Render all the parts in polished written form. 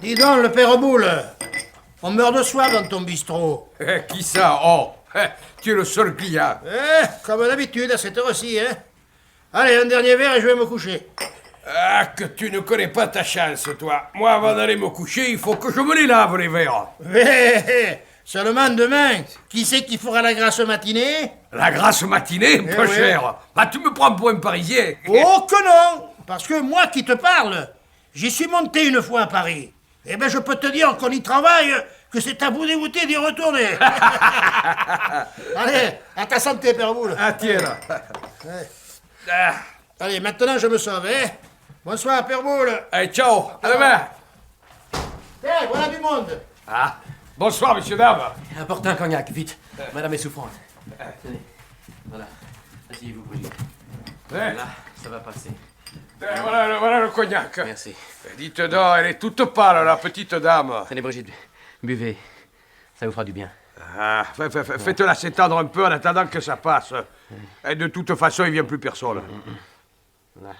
Dis donc, le père Boule, on meurt de soif dans ton bistrot. Qui ça? Oh, tu es le seul client. Comme d'habitude, à cette heure-ci, hein. Allez, un dernier verre et je vais me coucher. Ah, que tu ne connais pas ta chance, toi. Moi, avant d'aller me coucher, il faut que je me les lave, les verres. Seulement demain, qui c'est qui fera la grasse matinée? La grasse matinée, peu cher. Bah, tu me prends pour un Parisien. Oh que non! Parce que moi qui te parle, j'y suis monté une fois à Paris. Eh ben, je peux te dire qu'on y travaille, que c'est à vous dégoûter d'y retourner. Allez, à ta santé, père Boule. Ah, tiens, là. Allez, maintenant je me sauve, hein. Bonsoir, père Boule. Allez, ciao, à demain. Tiens, voilà du monde. Ah, bonsoir, messieurs, dames. Apportez un cognac, vite. Madame est souffrante. Tenez. Voilà. Asseyez-vous, Brigitte. Là, ça va passer. Voilà le cognac. Merci. Dites donc, elle est toute pâle, la petite dame. Tenez, Brigitte, buvez. Ça vous fera du bien. Ah, faites-la s'étendre un peu en attendant que ça passe. Et de toute façon, il vient plus personne. Voilà.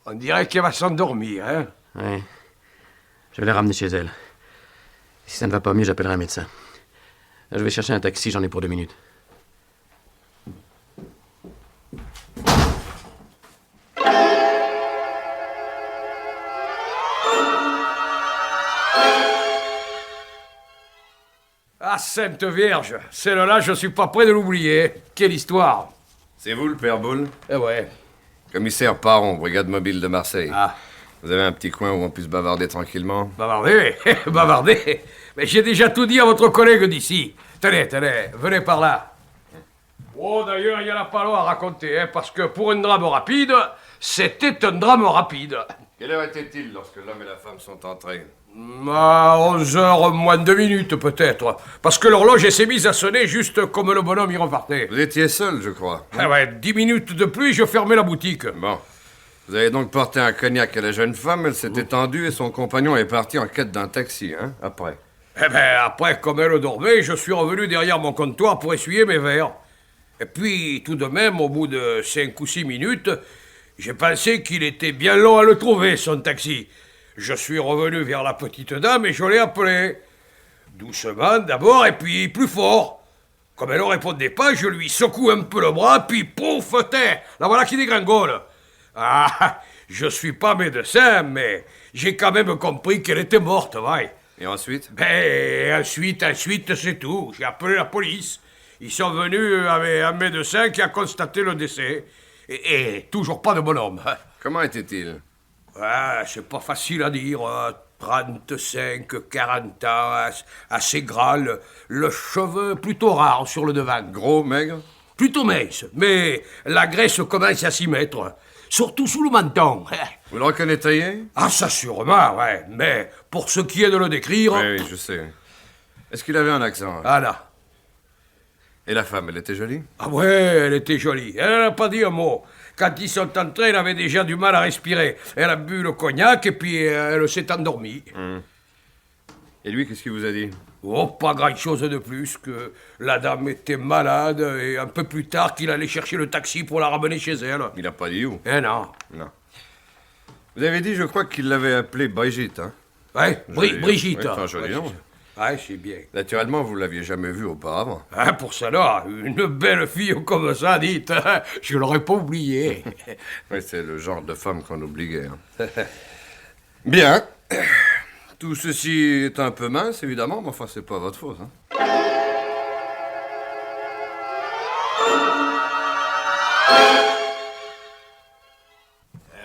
On dirait qu'elle va s'endormir, hein? Oui. Je vais la ramener chez elle. Si ça ne va pas mieux, j'appellerai un médecin. Je vais chercher un taxi, j'en ai pour 2 minutes. Ah, Sainte Vierge, celle-là, je suis pas prêt de l'oublier. Quelle histoire! C'est vous, le père Boule? Eh ouais. Commissaire Paron, brigade mobile de Marseille. Ah, Vous avez un petit coin où on puisse bavarder tranquillement? bavarder, bavarder. Mais j'ai déjà tout dit à votre collègue d'ici. Tenez, venez par là. Oh, d'ailleurs, il n'y en a pas long à raconter, hein, parce que pour un drame rapide, c'était un drame rapide. Quelle heure était-il lorsque l'homme et la femme sont entrés? À 11h moins 2 minutes, peut-être. Parce que l'horloge s'est mise à sonner juste comme le bonhomme y repartait. Vous étiez seul, je crois. Ah ouais, 10 minutes de plus, je fermais la boutique. Bon. Vous avez donc porté un cognac à la jeune femme, elle s'est étendue et son compagnon est parti en quête d'un taxi, hein, après. Eh ben, après, comme elle dormait, je suis revenu derrière mon comptoir pour essuyer mes verres. Et puis, tout de même, au bout de 5 ou 6 minutes, j'ai pensé qu'il était bien long à le trouver, son taxi. Je suis revenu vers la petite dame et je l'ai appelée. Doucement d'abord, et puis plus fort. Comme elle ne répondait pas, je lui secoue un peu le bras, puis pouf, la voilà qui dégringole. Ah, je suis pas médecin, mais j'ai quand même compris qu'elle était morte, ouais. Et ensuite? Ben, ensuite, c'est tout. J'ai appelé la police. Ils sont venus avec un médecin qui a constaté le décès. Et toujours pas de bonhomme. Comment était-il? Ah, c'est pas facile à dire. 35, 40 ans, assez gras, le cheveu plutôt rare sur le devant. Gros, maigre? Plutôt mince, mais la graisse commence à s'y mettre. Surtout sous le menton. Vous le reconnaîtriez? Ah, ça sûrement, ouais. Mais pour ce qui est de le décrire... Oui, je sais. Est-ce qu'il avait un accent? Ah là. Et la femme, elle était jolie? Ah ouais, elle était jolie. Elle n'a pas dit un mot. Quand ils sont entrés, elle avait déjà du mal à respirer. Elle a bu le cognac et puis elle s'est endormie. Et lui, qu'est-ce qu'il vous a dit? Oh, pas grand-chose de plus que la dame était malade et un peu plus tard qu'il allait chercher le taxi pour la ramener chez elle. Il n'a pas dit où? Eh non. Non. Vous avez dit, je crois, qu'il l'avait appelée Brigitte, hein? Ouais, Brigitte. Oui, c'est un joli nom. Ouais, c'est bien. Naturellement, vous l'aviez jamais vue auparavant. Hein, pour cela, une belle fille comme ça, dites, hein, je l'aurais pas oublié. Oui, c'est le genre de femme qu'on oubliait. Hein. Bien. Tout ceci est un peu mince, évidemment, mais enfin, c'est pas votre faute. Hein.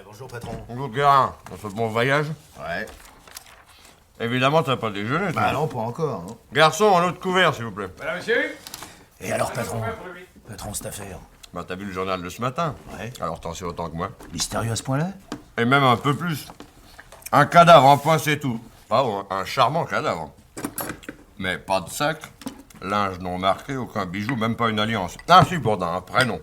Bonjour, patron. Bonjour, Guérin. On fait bon voyage? Ouais. Évidemment, t'as pas déjeuné, toi. Bah non, pas encore. Non. Garçon, un autre couvert, s'il vous plaît. Madame, monsieur? Et alors, patron? Patron, cette affaire. Bah, t'as vu le journal de ce matin? Ouais. Alors, t'en sais autant que moi. Mystérieux à ce point-là? Et même un peu plus. Un cadavre en point, c'est tout. Ah bon, un charmant cadavre. Mais pas de sac, linge non marqué, aucun bijou, même pas une alliance. Ah si, pourtant, un prénom.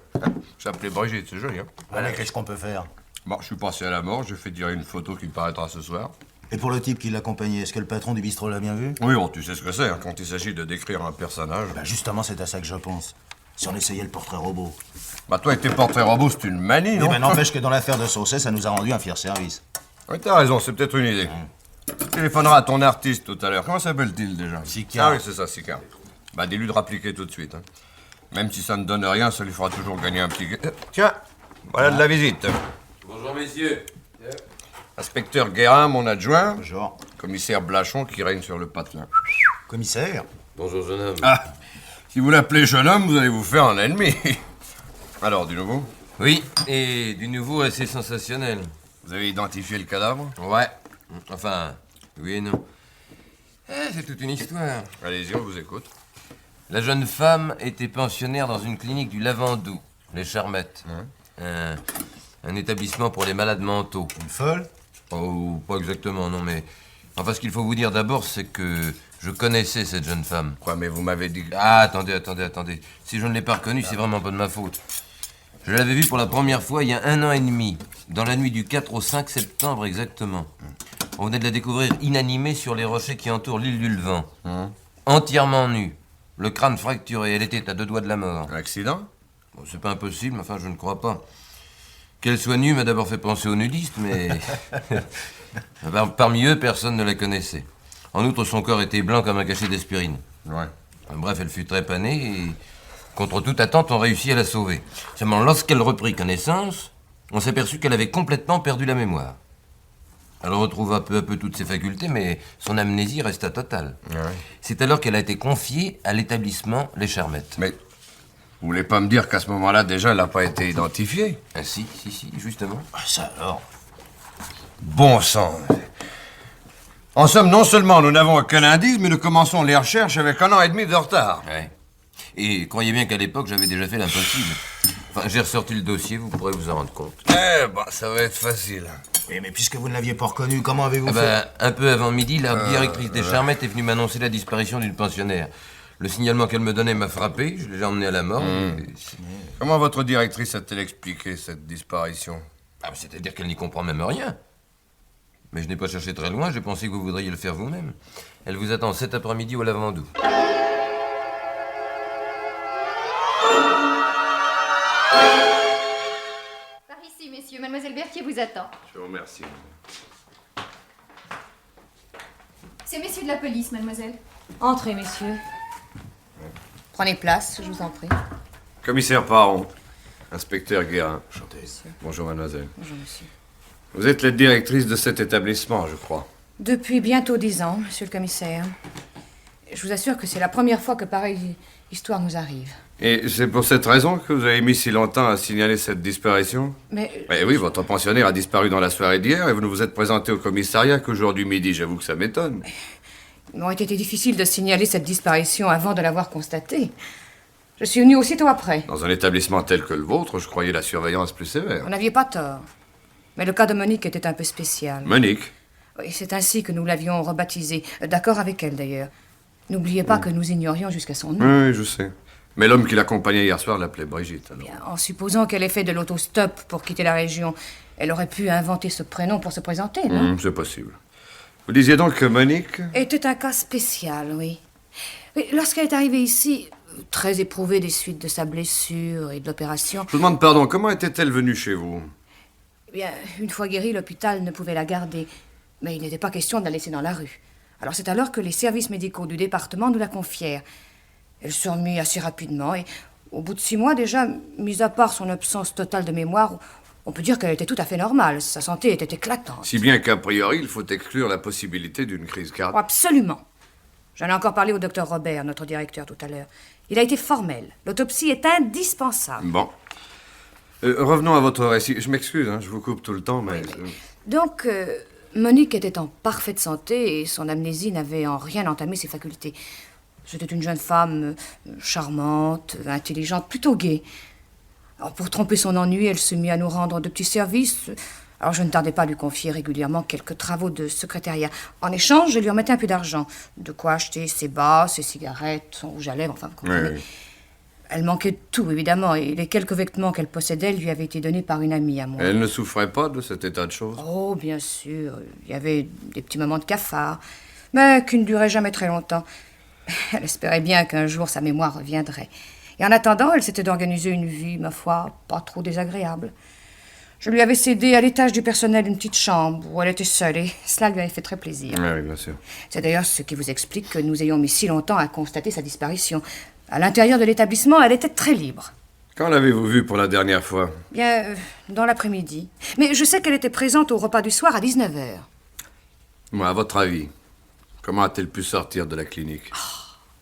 S'appelait Brigitte, c'est joli, hein? Allez, qu'est-ce qu'on peut faire? Bon, je suis passé à la mort, j'ai fait tirer une photo qui paraîtra ce soir. Et pour le type qui l'accompagnait, est-ce que le patron du bistrot l'a bien vu? Oui, bon, tu sais ce que c'est, hein, quand il s'agit de décrire un personnage. Bah justement, c'est à ça que je pense. si on essayait le portrait robot. Bah toi et tes portraits robots, c'est une manie, Eh non? ben, n'empêche que dans l'affaire de Saucet, ça nous a rendu un fier service. Oui, t'as raison, c'est peut-être une idée. Tu téléphoneras à ton artiste tout à l'heure. Comment s'appelle-t-il déjà? Sicard. Ah oui, c'est ça, Sicard. Bah dis-lui de rappliquer tout de suite. Hein. Même si ça ne donne rien, ça lui fera toujours gagner un petit... Tiens, voilà de la visite. Bonjour, messieurs. Inspecteur Guérin, mon adjoint. Bonjour. Commissaire Blachon qui règne sur le patelin. Commissaire? Bonjour, jeune homme. Ah, si vous l'appelez jeune homme, vous allez vous faire un ennemi. Alors, du nouveau? Oui, et du nouveau assez sensationnel. Vous avez identifié le cadavre? Ouais. Enfin, oui et non. C'est toute une histoire. Allez-y, on vous écoute. La jeune femme était pensionnaire dans une clinique du Lavandou, les Charmettes. Un établissement pour les malades mentaux. Une folle? Oh, pas exactement, non, mais... Enfin, ce qu'il faut vous dire d'abord, c'est que je connaissais cette jeune femme. Quoi, mais vous m'avez dit... Ah, attendez. Si je ne l'ai pas reconnue, c'est vraiment pas de ma faute. Je l'avais vue pour la première fois il y a 1 an et demi, dans la nuit du 4 au 5 septembre exactement. On venait de la découvrir inanimée sur les rochers qui entourent l'île du Levant. Entièrement nue, le crâne fracturé, elle était à 2 doigts de la mort. Un accident? Bon, c'est pas impossible, enfin je ne crois pas. Qu'elle soit nue m'a d'abord fait penser aux nudistes, mais... Parmi eux, personne ne la connaissait. En outre, son corps était blanc comme un cachet d'aspirine. Ouais. Bref, elle fut trépanée et, contre toute attente, on réussit à la sauver. Seulement, lorsqu'elle reprit connaissance, on s'aperçut qu'elle avait complètement perdu la mémoire. Elle retrouva peu à peu toutes ses facultés, mais son amnésie resta totale. Ouais. C'est alors qu'elle a été confiée à l'établissement Les Charmettes. Mais vous voulez pas me dire qu'à ce moment-là, déjà, elle n'a pas été identifiée? Ah si, justement. Ah, ça alors. Bon sang. En somme, non seulement nous n'avons aucun indice, mais nous commençons les recherches avec 1 an et demi de retard. Ouais. Et croyez bien qu'à l'époque, j'avais déjà fait l'impossible. Enfin, j'ai ressorti le dossier, vous pourrez vous en rendre compte. Eh ben, ça va être facile. Mais puisque vous ne l'aviez pas reconnu, comment avez-vous Ah fait? ben, un peu avant midi, la directrice des Charmettes est venue m'annoncer la disparition d'une pensionnaire. Le signalement qu'elle me donnait m'a frappé, je l'ai emmenée à la mort. Comment votre directrice a-t-elle expliqué cette disparition? C'est-à-dire qu'elle n'y comprend même rien. Mais je n'ai pas cherché très loin, j'ai pensé que vous voudriez le faire vous-même. Elle vous attend cet après-midi au Lavandou. Par ici, messieurs, mademoiselle Berthier vous attend. Je vous remercie. C'est messieurs de la police, mademoiselle. Entrez, messieurs. Prenez place, je vous en prie. Commissaire Parron, inspecteur Guérin. Enchanté. Bonjour, mademoiselle. Bonjour, monsieur. Vous êtes la directrice de cet établissement, je crois. Depuis bientôt 10 ans, monsieur le commissaire. Je vous assure que c'est la première fois que pareille histoire nous arrive. Et c'est pour cette raison que vous avez mis si longtemps à signaler cette disparition? Mais Eh oui, votre pensionnaire a disparu dans la soirée d'hier et vous ne vous êtes présenté au commissariat qu'aujourd'hui midi. J'avoue que ça m'étonne. il m'aurait été difficile de signaler cette disparition avant de l'avoir constatée. Je suis venue aussitôt après. Dans un établissement tel que le vôtre, je croyais la surveillance plus sévère. Vous n'aviez pas tort. Mais le cas de Monique était un peu spécial. Monique? Oui, c'est ainsi que nous l'avions rebaptisée. D'accord avec elle, d'ailleurs. N'oubliez pas que nous ignorions jusqu'à son nom. Oui, je sais. Mais l'homme qui l'accompagnait hier soir l'appelait Brigitte, alors. Bien, en supposant qu'elle ait fait de l'autostop pour quitter la région, elle aurait pu inventer ce prénom pour se présenter, non? C'est possible. Vous disiez donc que Monique... Était un cas spécial, oui. Oui, lorsqu'elle est arrivée ici, très éprouvée des suites de sa blessure et de l'opération, Je vous demande pardon, comment était-elle venue chez vous? eh bien, une fois guérie, l'hôpital ne pouvait la garder. Mais il n'était pas question de la laisser dans la rue. Alors c'est alors que les services médicaux du département nous la confièrent. Elle se remit assez rapidement et, au bout de 6 mois déjà, mis à part son absence totale de mémoire, on peut dire qu'elle était tout à fait normale. Sa santé était éclatante. Si bien qu'a priori, il faut exclure la possibilité d'une crise Oh, cardiaque. absolument. J'en ai encore parlé au docteur Robert, notre directeur, tout à l'heure. Il a été formel. L'autopsie est indispensable. Bon. Revenons à votre récit. Je m'excuse, hein, je vous coupe tout le temps, mais... Donc, Monique était en parfaite santé et son amnésie n'avait en rien entamé ses facultés. C'était une jeune femme charmante, intelligente, plutôt gaie. Alors, pour tromper son ennui, elle se mit à nous rendre de petits services. Alors, je ne tardais pas à lui confier régulièrement quelques travaux de secrétariat. En échange, je lui remettais un peu d'argent. De quoi acheter ses bas, ses cigarettes, son rouge à lèvres, enfin, vous comprenez. Oui. Elle manquait de tout, évidemment, et les quelques vêtements qu'elle possédait lui avaient été donnés par une amie à moi. Elle ne souffrait pas de cet état de choses? Oh, bien sûr. Il y avait des petits moments de cafard, mais qui ne duraient jamais très longtemps. Elle espérait bien qu'un jour sa mémoire reviendrait. Et Et en attendant, elle s'était d'organiser une vie, ma foi, pas trop désagréable. Je lui avais cédé à l'étage du personnel une petite chambre où elle était seule et cela lui avait fait très plaisir. Oui, bien sûr. C'est d'ailleurs ce qui vous explique que nous ayons mis si longtemps à constater sa disparition. À l'intérieur de l'établissement, elle était très libre. Quand l'avez-vous vue pour la dernière fois? Bien, dans l'après-midi. Mais je sais qu'elle était présente au repas du soir à 19h. Moi, à votre avis, comment a-t-elle pu sortir de la clinique?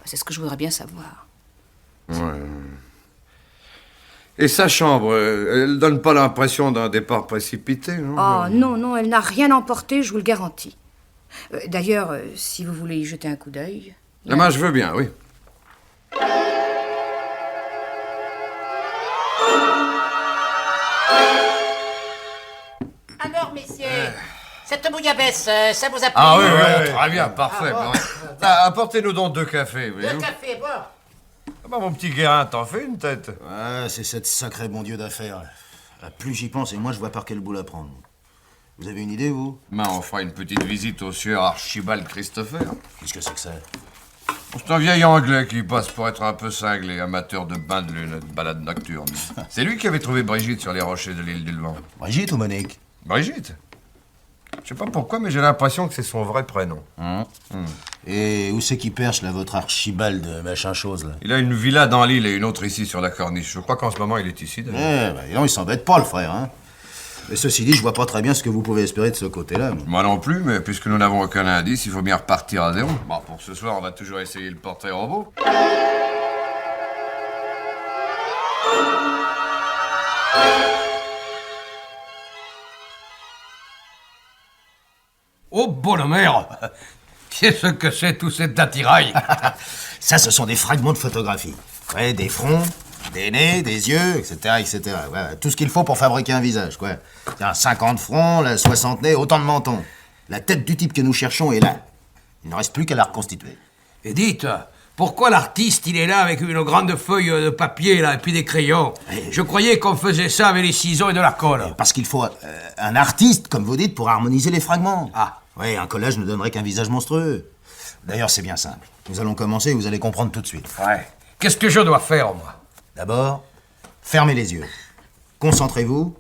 C'est ce que je voudrais bien savoir. Ouais. Et sa chambre, elle donne pas l'impression d'un départ précipité, non? Oh, non, elle n'a rien emporté, je vous le garantis. D'ailleurs, si vous voulez y jeter un coup d'œil... Ah, moi, je veux bien, oui. Alors, messieurs, cette bouillabaisse, ça vous a plu? Ah oui, très bien, parfait. bon. Apportez-nous donc 2 cafés, Deux voyez-vous. cafés, bon. Ah bah, mon petit Guérin, t'en fais une tête? Ouais, c'est cette sacrée bon Dieu d'affaires. Plus j'y pense, et moi je vois par quel bout la prendre. Vous avez une idée, vous? Ben, on fera une petite visite au sieur Archibald Christopher. Qu'est-ce que c'est que ça? C'est un vieil Anglais qui passe pour être un peu cinglé, amateur de bains de lune et de balades nocturnes. C'est lui qui avait trouvé Brigitte sur les rochers de l'île du Levant. Brigitte ou Monique? Brigitte? Je sais pas pourquoi, mais j'ai l'impression que c'est son vrai prénom. Et où c'est qu'il perche, là, votre Archibald, machin chose, là? Il a une villa dans l'île et une autre ici sur la corniche. Je crois qu'en ce moment, il est ici, d'ailleurs. Non, il s'embête pas, le frère, hein. Et ceci dit, je vois pas très bien ce que vous pouvez espérer de ce côté-là. Moi non plus, mais puisque nous n'avons aucun indice, il faut bien repartir à zéro. Bon, pour ce soir, on va toujours essayer le portrait robot. Oh, bonne mère! Qu'est-ce que c'est tout cet attirail? Ça, ce sont des fragments de photographie. Ouais, des fronts, des nez, des yeux, etc., etc. Ouais, tout ce qu'il faut pour fabriquer un visage, quoi. Tiens, 50 fronts, là, 60 nez, autant de mentons. La tête du type que nous cherchons est là. Il ne reste plus qu'à la reconstituer. Et dites, pourquoi l'artiste, il est là avec une grande feuille de papier, là, et puis des crayons? Je croyais qu'on faisait ça avec les ciseaux et de la colle. Parce qu'il faut un artiste, comme vous dites, pour harmoniser les fragments. Ah. Oui, un collage ne donnerait qu'un visage monstrueux. D'ailleurs, c'est bien simple. Nous allons commencer et vous allez comprendre tout de suite. Ouais. Qu'est-ce que je dois faire, moi? D'abord, fermez les yeux. Concentrez-vous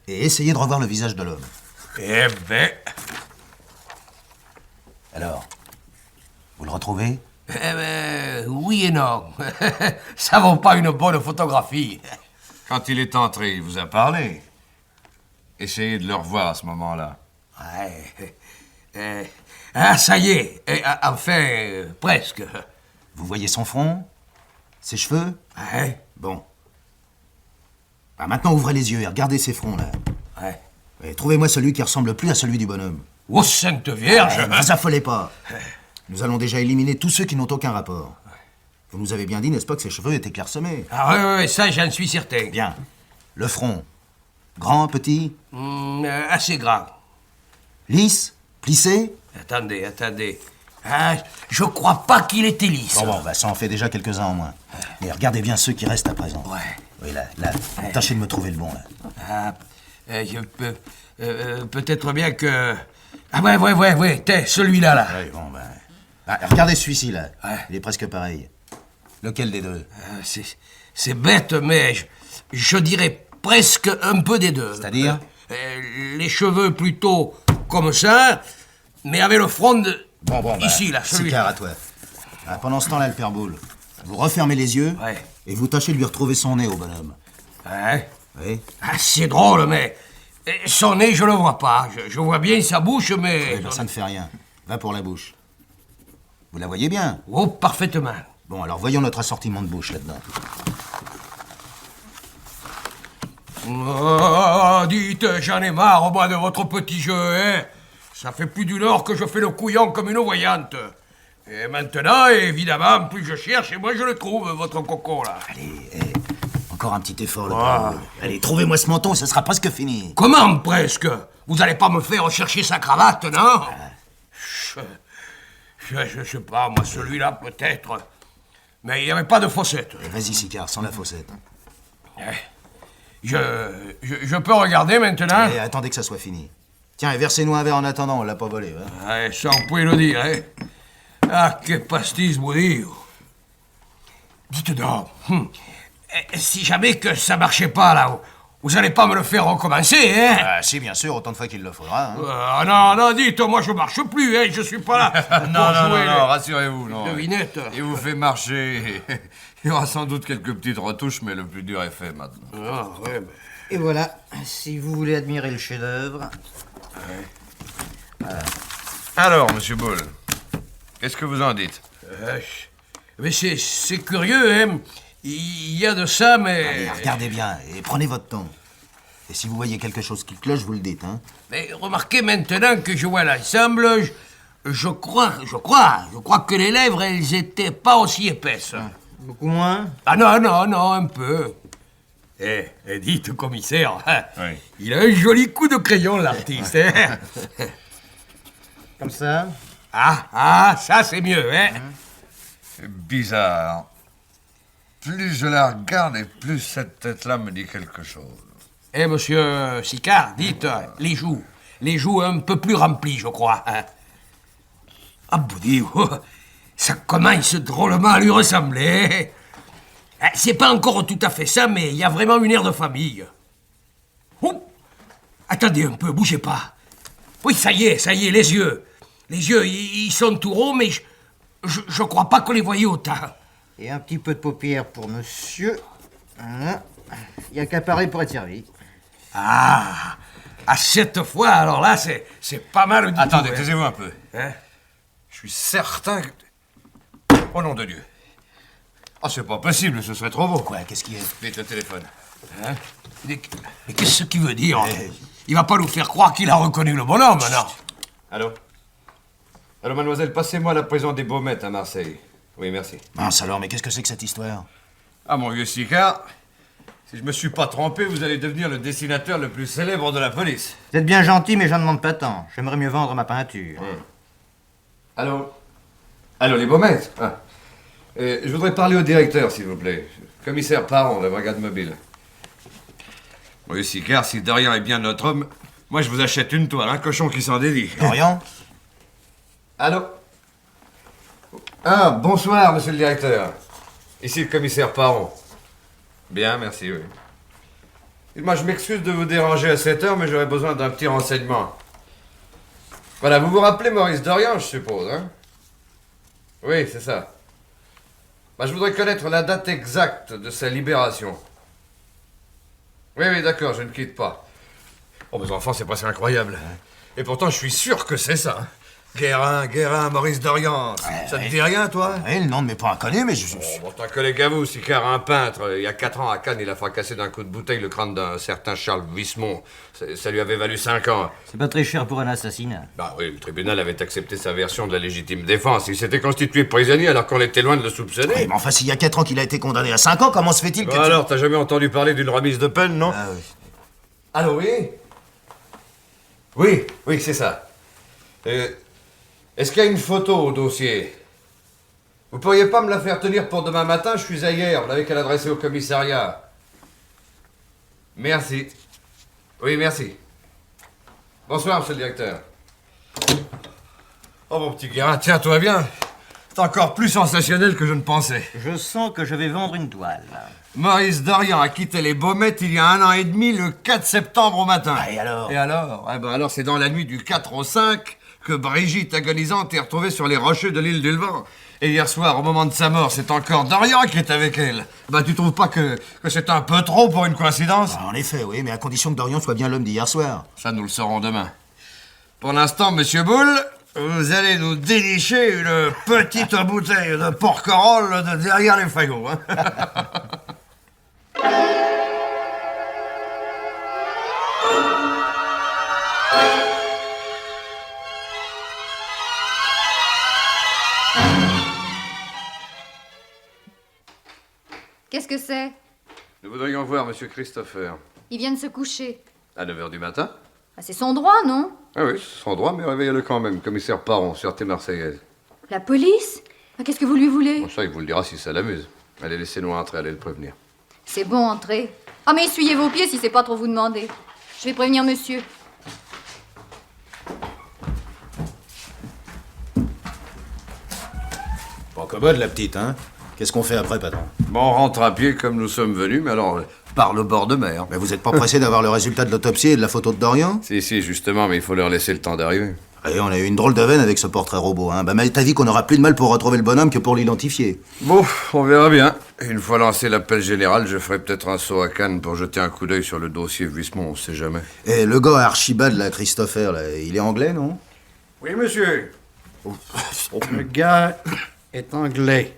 et essayez de revoir le visage de l'homme. Eh ben... Alors, vous le retrouvez? Oui et non. Ça vaut pas une bonne photographie. Quand il est entré, il vous a parlé. Essayez de le revoir à ce moment-là. Ouais. Ah, ça y est. Enfin, presque. Vous voyez son front? Ses cheveux? Ouais. Bon. Bah, maintenant, ouvrez les yeux et regardez ces fronts-là. Ouais. Et trouvez-moi celui qui ressemble le plus à celui du bonhomme. Oh, Sainte Vierge! Ne vous affolez pas. Nous allons déjà éliminer tous ceux qui n'ont aucun rapport. Vous nous avez bien dit, n'est-ce pas, que ses cheveux étaient clairsemés? Ah ouais, ça, j'en suis certain. Bien. Le front. Grand, petit? Assez grand. Lisse? Plissé? Attendez. Ah, je crois pas qu'il était lisse. Bon, bah, ça en fait déjà quelques-uns en moins. Mais regardez bien ceux qui restent à présent. Ouais. Oui, là. Tâchez de me trouver le bon, là. Je peux... peut-être bien que... Ah ouais, t'es celui-là, là. Oui, bon, regardez celui-ci, là. Ouais. Il est presque pareil. Lequel des deux? C'est bête, mais je dirais presque un peu des deux. C'est-à-dire? Les cheveux plutôt comme ça, mais avec le front de... ici, là, c'est celui-là. clair à toi. Pendant ce temps-là, le père Boule, vous refermez les yeux Ouais. et vous tâchez de lui retrouver son nez au bonhomme. Ouais. Oui? Ah, c'est drôle, mais... son nez, je le vois pas. Je vois bien sa bouche, mais... Ça ne fait rien. Va pour la bouche. Vous la voyez bien? Oh, parfaitement. Bon, alors voyons notre assortiment de bouche là-dedans. Oh, dites, j'en ai marre, moi, de votre petit jeu, hein. Ça fait plus d'une heure que je fais le couillon comme une voyante. Et maintenant, évidemment, plus je cherche, et moi je le trouve, votre coco, là. Allez, encore un petit effort, le père Boule. Allez, trouvez-moi ce menton, ça sera presque fini. Comment, presque? Vous allez pas me faire chercher sa cravate, non? Je sais pas, moi, celui-là, peut-être. Mais il n'y avait pas de fossette. Vas-y, Sicard, sans la fossette. Je peux regarder maintenant? Et attendez que ça soit fini. Tiens, et versez-nous un verre en attendant, on l'a pas volé. Hein. Ouais, ça, on peut le dire, hein. Ah, que pastis, vous dire. Dites donc, si jamais que ça marchait pas, là, vous allez pas me le faire recommencer, hein? Ah, si, bien sûr, autant de fois qu'il le faudra. Hein. Non, dites, moi je marche plus, hein, je suis pas là. Non, rassurez-vous, non. Devinette. Il vous fait marcher. Il y aura sans doute quelques petites retouches, mais le plus dur est fait maintenant. Ah, ouais, mais... Et voilà, si vous voulez admirer le chef-d'œuvre. Alors, monsieur Bull, qu'est-ce que vous en dites? Mais c'est curieux, hein. Il y a de ça, mais... Allez, regardez bien et prenez votre temps. Et si vous voyez quelque chose qui cloche, vous le dites, hein. Mais remarquez maintenant que je vois l'ensemble, je crois que les lèvres, elles étaient pas aussi épaisses. Beaucoup moins? Ah non, un peu. Dites, commissaire, Oui. il a un joli coup de crayon, l'artiste, hein. Comme ça? Ça c'est mieux, hein. C'est bizarre. Plus je la regarde et plus cette tête-là me dit quelque chose. Monsieur Sicard, dites, les joues un peu plus remplies, je crois, hein. Ah, Boudi, ça commence drôlement à lui ressembler. C'est pas encore tout à fait ça, mais il y a vraiment une aire de famille. Oh, attendez un peu, bougez pas. Oui, ça y est, les yeux. Les yeux, ils sont tout ronds, mais je crois pas qu'on les voyait autant. Et un petit peu de paupières pour monsieur. Voilà. Il y a qu'à Paris pour être servi. À cette fois, alors là, c'est pas mal du Attendez, tout, hein. taisez-vous un peu. Hein? Je suis certain que... Au nom de Dieu. Oh, c'est pas possible, ce serait trop beau. Quoi, qu'est-ce qu'il y a? Vite, le téléphone. Hein? Mais qu'est-ce qu'il veut dire? Il va pas nous faire croire qu'il a reconnu le bonhomme, non? Allô? Allô, mademoiselle, passez-moi à la prison des Baumettes à Marseille. Oui, merci. Mince alors, mais qu'est-ce que c'est que cette histoire? Ah, mon vieux Sicard, si je me suis pas trompé, vous allez devenir le dessinateur le plus célèbre de la police. Vous êtes bien gentil, mais j'en demande pas tant. J'aimerais mieux vendre ma peinture. Allô? Allô, les Baumettes? Je voudrais parler au directeur, s'il vous plaît. Commissaire Parent, de la brigade mobile. Mon vieux Sicard, si Dorian est bien notre homme, moi je vous achète une toile, un cochon qui s'en dédie. Dorian? Allô? Ah, bonsoir, monsieur le directeur. Ici le commissaire Parent. Bien, merci, oui. Moi, je m'excuse de vous déranger à cette heure, mais j'aurais besoin d'un petit renseignement. Voilà, vous vous rappelez Maurice Dorian, je suppose, hein? Oui, c'est ça. Je voudrais connaître la date exacte de sa libération. Oui, d'accord, je ne quitte pas. Oh, mes enfants, c'est presque incroyable. Et pourtant, je suis sûr que c'est ça. Guérin, Maurice Dorian. Ça te dit rien, toi? Oui, le nom ne m'est pas inconnu, mais je... Bon, c'est un collègue à vous, Sicard, un peintre. Il y a 4 ans, à Cannes, il a fracassé d'un coup de bouteille le crâne d'un certain Charles Vismont. Ça lui avait valu 5 ans. C'est pas très cher pour un assassinat. Bah oui, le tribunal avait accepté sa version de la légitime défense. Il s'était constitué prisonnier alors qu'on était loin de le soupçonner. Oui, mais enfin, s'il y a 4 ans qu'il a été condamné à 5 ans, comment se fait-il que... Alors, t'as jamais entendu parler d'une remise de peine, non? Ah oui. Allô, oui? Oui, c'est ça. Est-ce qu'il y a une photo au dossier? Vous pourriez pas me la faire tenir pour demain matin? Je suis ailleurs, vous n'avez qu'à l'adresser au commissariat. Merci. Oui, merci. Bonsoir, monsieur le directeur. Oh, mon petit Guérin, tiens, toi bien. C'est encore plus sensationnel que je ne pensais. Je sens que je vais vendre une toile. Maurice Dorian a quitté les Baumettes il y a 1 an et demi, le 4 septembre au matin. Ah, et alors? Alors, c'est dans la nuit du 4 au 5 que Brigitte, agonisante, est retrouvée sur les rochers de l'île du Levant. Et hier soir, au moment de sa mort, c'est encore Dorian qui est avec elle. Tu trouves pas que c'est un peu trop pour une coïncidence? En effet, oui, mais à condition que Dorian soit bien l'homme d'hier soir. Ça, nous le saurons demain. Pour l'instant, monsieur Bull, vous allez nous dénicher une petite bouteille de porquerolles de derrière les fagots. Hein? Qu'est-ce que c'est? Nous voudrions voir monsieur Christopher. Il vient de se coucher. À 9h du matin? C'est son droit, non? Ah oui, c'est son droit, mais réveillez-le quand même. Commissaire Parent, sûreté marseillaise. La police? Qu'est-ce que vous lui voulez? Bon, ça, il vous le dira si ça l'amuse. Allez, laissez-nous entrer, allez le prévenir. C'est bon, entrez. Ah, mais essuyez vos pieds si c'est pas trop vous demander. Je vais prévenir monsieur. Pas commode, la petite, hein? Qu'est-ce qu'on fait après, patron? Bon, on rentre à pied comme nous sommes venus, mais alors, par le bord de mer. Mais vous êtes pas pressé d'avoir le résultat de l'autopsie et de la photo de Dorian? Si, justement, mais il faut leur laisser le temps d'arriver. Et on a eu une drôle de veine avec ce portrait robot, hein. Bah, mais t'as dit qu'on aura plus de mal pour retrouver le bonhomme que pour l'identifier. Bon, on verra bien. Une fois lancé l'appel général, je ferai peut-être un saut à Cannes pour jeter un coup d'œil sur le dossier Vuissemont, on sait jamais. Et le gars Archibald, là, Christopher, là, il est anglais, non? Oui, monsieur. Le gars est anglais,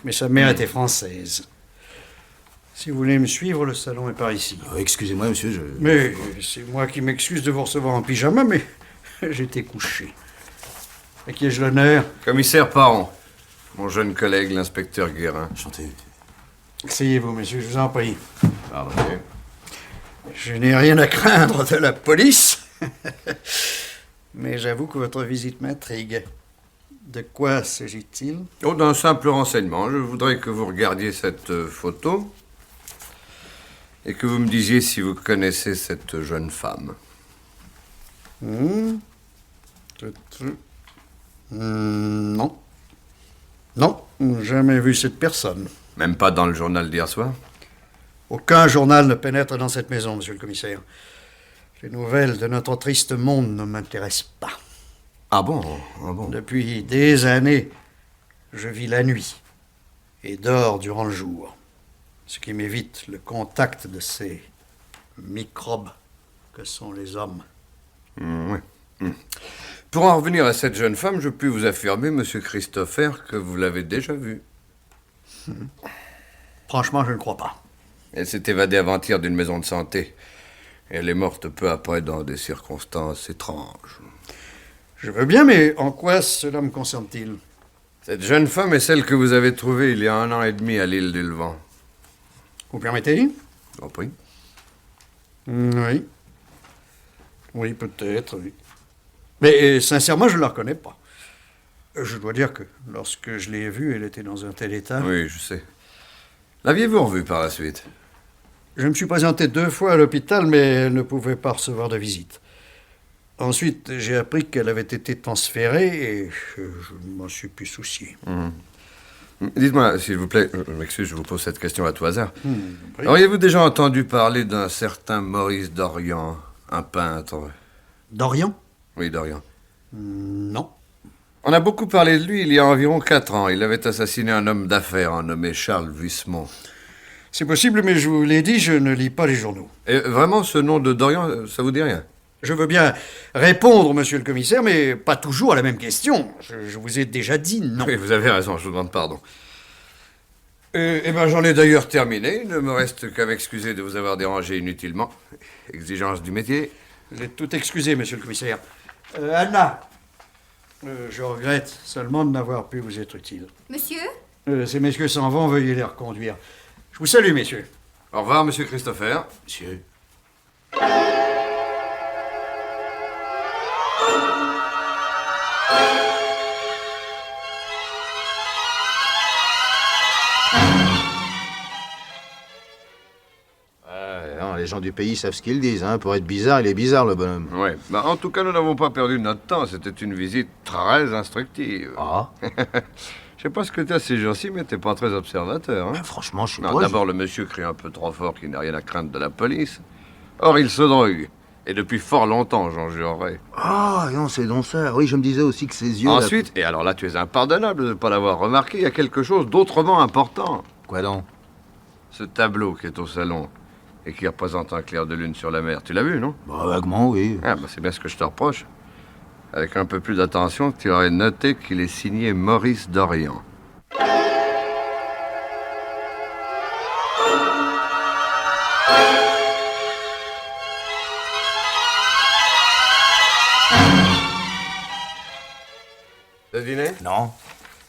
mais sa mère était française. Si vous voulez me suivre, le salon est par ici. Excusez-moi, monsieur, je... Mais c'est moi qui m'excuse de vous recevoir en pyjama, mais j'étais couché. À qui ai-je l'honneur? Commissaire Parent, mon jeune collègue, l'inspecteur Guérin. Enchanté. Asseyez-vous, monsieur, je vous en prie. Pardon. Je n'ai rien à craindre de la police. Mais j'avoue que votre visite m'intrigue. De quoi s'agit-il? Oh, d'un simple renseignement. Je voudrais que vous regardiez cette photo et que vous me disiez si vous connaissez cette jeune femme. Non. Non, jamais vu cette personne. Même pas dans le journal d'hier soir? Aucun journal ne pénètre dans cette maison, monsieur le commissaire. Les nouvelles de notre triste monde ne m'intéressent pas. Ah bon? Ah bon? Depuis des années, je vis la nuit et dors durant le jour, ce qui m'évite le contact de ces microbes que sont les hommes. Oui. Pour en revenir à cette jeune femme, je puis vous affirmer, monsieur Christopher, que vous l'avez déjà vue. Franchement, je ne crois pas. Elle s'est évadée avant-hier d'une maison de santé. Et elle est morte peu après dans des circonstances étranges. Je veux bien, mais en quoi cela me concerne-t-il? Cette jeune femme est celle que vous avez trouvée il y a 1 an et demi à l'île du Levant. Vous permettez? En prie. Oui. Oui, peut-être, oui. Mais sincèrement, je ne la reconnais pas. Je dois dire que lorsque je l'ai vue, elle était dans un tel état. Oui, je sais. L'aviez-vous revue par la suite? Je me suis présenté 2 fois à l'hôpital, mais elle ne pouvait pas recevoir de visite. Ensuite, j'ai appris qu'elle avait été transférée et je ne m'en suis plus soucié. Dites-moi, s'il vous plaît, je m'excuse, je vous pose cette question à tout hasard. Auriez-vous déjà entendu parler d'un certain Maurice Dorian, un peintre? Dorian? Oui, Dorian. Non. On a beaucoup parlé de lui il y a environ 4 ans. Il avait assassiné un homme d'affaires, nommé Charles Vuissemont. C'est possible, mais je vous l'ai dit, je ne lis pas les journaux. Et vraiment, ce nom de Dorian, ça vous dit rien? Je veux bien répondre, monsieur le commissaire, mais pas toujours à la même question. Je vous ai déjà dit non. Oui, vous avez raison, je vous demande pardon. Eh bien, j'en ai d'ailleurs terminé. Il ne me reste qu'à m'excuser de vous avoir dérangé inutilement. Exigence du métier. Vous êtes tout excusé, monsieur le commissaire. Anna, je regrette seulement de n'avoir pu vous être utile. Monsieur? Ces messieurs s'en vont, veuillez les reconduire. Je vous salue, messieurs. Au revoir, monsieur Christopher. Monsieur. Les gens du pays savent ce qu'ils disent, hein. Pour être bizarre, il est bizarre, le bonhomme. Oui. Bah, en tout cas, nous n'avons pas perdu notre temps. C'était une visite très instructive. Ah. Je sais pas ce que t'as ces jours-ci, mais t'es pas très observateur, hein. Franchement, je suis Non, pas... d'abord, le monsieur crie un peu trop fort qu'il n'a rien à craindre de la police. Or, il se drogue. Et depuis fort longtemps, j'en jurerais. Ah, non, c'est donc ça. Oui, je me disais aussi que ses yeux... Ensuite, et alors là, tu es impardonnable de ne pas l'avoir remarqué, il y a quelque chose d'autrement important. Quoi donc? Ce tableau qui est au salon et qui représente un clair de lune sur la mer. Tu l'as vu, non? Bah, vaguement, oui. Ah, bah, c'est bien ce que je te reproche. Avec un peu plus d'attention, tu aurais noté qu'il est signé Maurice Dorian. Le dîner? Non.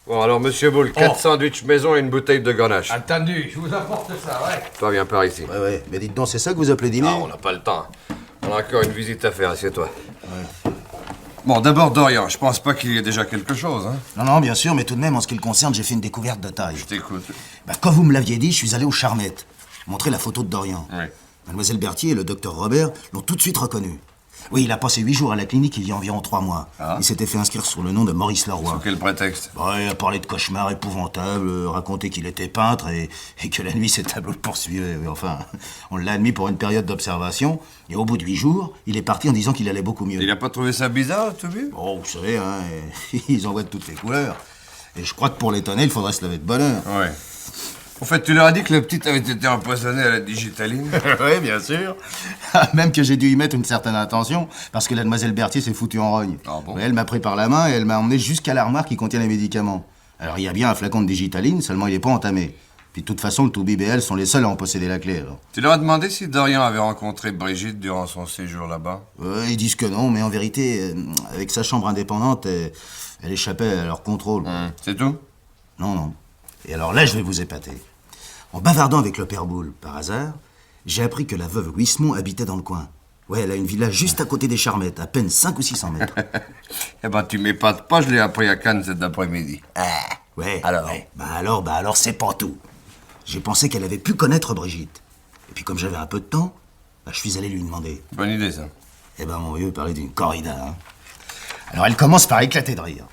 Bon, alors, monsieur Boulle, 4 sandwichs maison et une bouteille de grenache. Entendu, je vous apporte ça, ouais. Toi, viens par ici. Ouais. Mais dites donc, c'est ça que vous appelez dîner? Ah, on n'a pas le temps. On a encore une visite à faire, assieds-toi. Ouais. Bon, d'abord, Dorian, je pense pas qu'il y ait déjà quelque chose, hein? Non, bien sûr, mais tout de même, en ce qui le concerne, j'ai fait une découverte de taille. Je t'écoute. Bah, quand vous me l'aviez dit, je suis allé aux Charmettes, montrer la photo de Dorian. Oui. Mademoiselle Berthier et le docteur Robert l'ont tout de suite reconnu. Oui, il a passé 8 jours à la clinique il y a environ 3 mois. Ah. Il s'était fait inscrire sur le nom de Maurice Leroy. Sur quel prétexte? Il a parlé de cauchemars épouvantables, raconté qu'il était peintre et que la nuit ses tableaux le poursuivaient. Oui, enfin, on l'a admis pour une période d'observation et au bout de 8 jours, il est parti en disant qu'il allait beaucoup mieux. Il a pas trouvé ça bizarre, tout bien? Oh, vous savez, hein, ils en voient de toutes les couleurs. Et je crois que pour l'étonner, il faudrait se lever de bonne heure. Ouais. En fait, tu leur as dit que le petit avait été empoisonné à la digitaline? Oui, bien sûr. Même que j'ai dû y mettre une certaine attention, parce que la demoiselle Berthier s'est foutue en rogne. Ah bon? Oui, elle m'a pris par la main et elle m'a emmené jusqu'à l'armoire qui contient les médicaments. Alors, il y a bien un flacon de digitaline, seulement il n'est pas entamé. Puis, de toute façon, le Toubib et elle sont les seuls à en posséder la clé, alors. Tu leur as demandé si Dorian avait rencontré Brigitte durant son séjour là-bas? Ils disent que non, mais en vérité, avec sa chambre indépendante, elle échappait à leur contrôle. C'est tout? Non. Et alors là, je vais vous épater. En bavardant avec le père Boulle, par hasard, j'ai appris que la veuve Huismont habitait dans le coin. Ouais, elle a une villa juste à côté des Charmettes, à peine 500 ou 600 mètres. Eh ben, tu m'épates pas, je l'ai appris à Cannes cet après-midi. Ouais. Alors? Ouais. Bah alors, c'est pas tout. J'ai pensé qu'elle avait pu connaître Brigitte. Et puis comme j'avais un peu de temps, je suis allé lui demander. Bonne idée, ça. Eh ben, mon vieux parlait d'une corrida, hein. Alors elle commence par éclater de rire.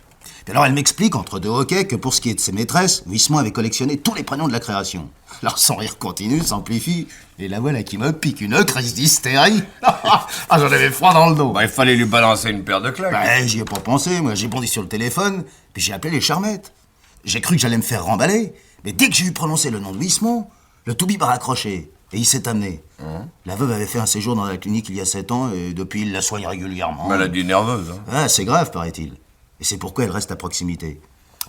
Puis alors elle m'explique, entre deux hoquets, que pour ce qui est de ses maîtresses, Huismont avait collectionné tous les prénoms de la création. Alors son rire continue, s'amplifie, et la voilà qui me pique une crise d'hystérie. J'en avais froid dans le dos. Bah, il fallait lui balancer une paire de claques. J'y ai pas pensé, moi. J'ai bondi sur le téléphone, puis j'ai appelé les Charmettes. J'ai cru que j'allais me faire remballer, mais dès que j'ai eu prononcé le nom de Huismont, le Toubib a raccroché, et il s'est amené. La veuve avait fait un séjour dans la clinique il y a 7 ans, et depuis, il la soigne régulièrement. Maladie nerveuse, hein. C'est grave, paraît-il. Et c'est pourquoi elle reste à proximité.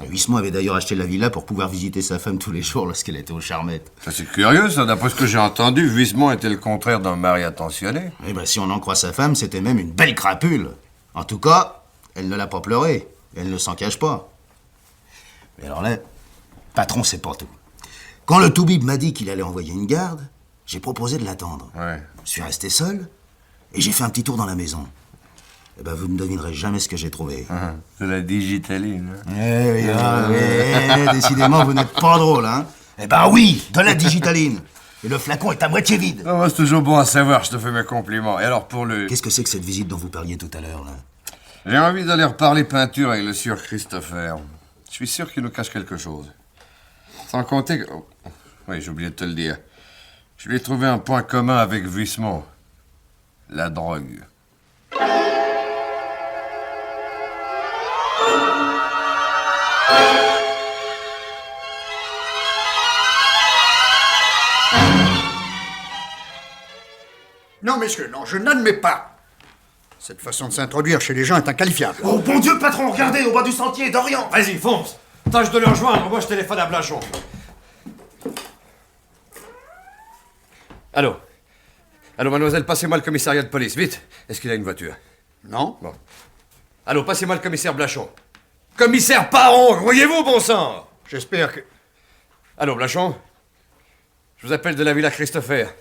Huismont avait d'ailleurs acheté la villa pour pouvoir visiter sa femme tous les jours lorsqu'elle était aux Charmettes. Ça, c'est curieux, ça. D'après ce que j'ai entendu, Huismont était le contraire d'un mari attentionné. Eh ben, si on en croit sa femme, c'était même une belle crapule. En tout cas, elle ne l'a pas pleuré. Elle ne s'en cache pas. Mais alors là, patron, c'est pas tout. Quand le Toubib m'a dit qu'il allait envoyer une garde, j'ai proposé de l'attendre. Ouais. Je suis resté seul et j'ai fait un petit tour dans la maison. Eh ben, vous ne devinerez jamais ce que j'ai trouvé. De la digitaline. Hein. Oui, décidément, vous n'êtes pas drôle, hein. Eh ben oui, de la digitaline. Et le flacon est à moitié vide. Ah, c'est toujours bon à savoir, je te fais mes compliments. Et alors, pour le... Qu'est-ce que c'est que cette visite dont vous parliez tout à l'heure, là? J'ai envie d'aller reparler peinture avec le sieur Christopher. Je suis sûr qu'il nous cache quelque chose. Sans compter que... oh, oui, j'ai oublié de te le dire. Je lui ai trouvé un point commun avec Huismont. La drogue. Non, messieurs, non, je n'admets pas. Cette façon de s'introduire chez les gens est inqualifiable. Oh, bon Dieu, patron, regardez, au bas du sentier, Dorian. Vas-y, fonce. Tâche de le rejoindre, moi je téléphone à Blachon. Allô? Allô, mademoiselle, passez-moi le commissariat de police, vite. Est-ce qu'il a une voiture? Non? Bon. Allô, passez-moi le commissaire Blachon. Commissaire Paron, voyez-vous, bon sang? J'espère que... Allô, Blachon? Je vous appelle de la Villa Christopher.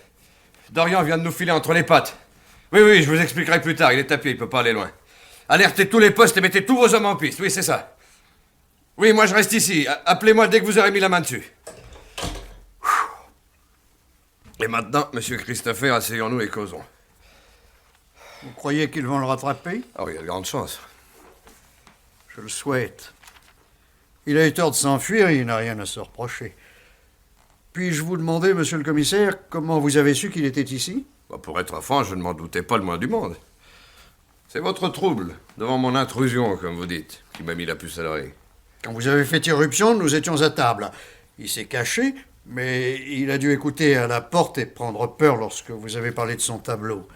Dorian vient de nous filer entre les pattes. Oui, je vous expliquerai plus tard, il est à pied, il peut pas aller loin. Alertez tous les postes et mettez tous vos hommes en piste, oui, c'est ça. Oui, moi je reste ici. Appelez-moi dès que vous aurez mis la main dessus. Et maintenant, monsieur Christopher, asseyons-nous et causons. Vous croyez qu'ils vont le rattraper? Ah oui, il y a de grandes chances. Je le souhaite. Il a eu tort de s'enfuir, il n'a rien à se reprocher. Puis-je vous demander, monsieur le commissaire, comment vous avez su qu'il était ici? Bah, pour être franc, je ne m'en doutais pas le moins du monde. C'est votre trouble, devant mon intrusion, comme vous dites, qui m'a mis la puce à l'oreille. Quand vous avez fait irruption, nous étions à table. Il s'est caché, mais il a dû écouter à la porte et prendre peur lorsque vous avez parlé de son tableau.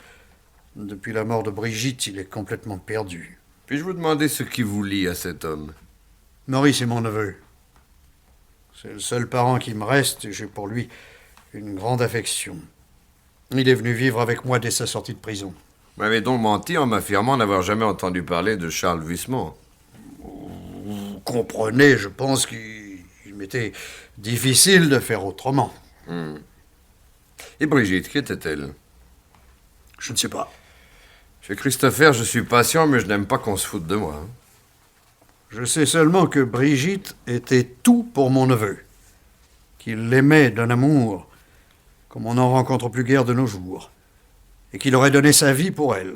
Depuis la mort de Brigitte, il est complètement perdu. Puis-je vous demander ce qui vous lie à cet homme? Maurice est mon neveu. C'est le seul parent qui me reste et j'ai pour lui une grande affection. Il est venu vivre avec moi dès sa sortie de prison. Vous m'avez donc menti en m'affirmant n'avoir jamais entendu parler de Charles Huismont. Vous comprenez, je pense qu'il m'était difficile de faire autrement. Et Brigitte, qui était-elle? Je ne sais pas. Chez Christopher, je suis patient, mais je n'aime pas qu'on se foute de moi. Je sais seulement que Brigitte était tout pour mon neveu. Qu'il l'aimait d'un amour comme on n'en rencontre plus guère de nos jours. Et qu'il aurait donné sa vie pour elle.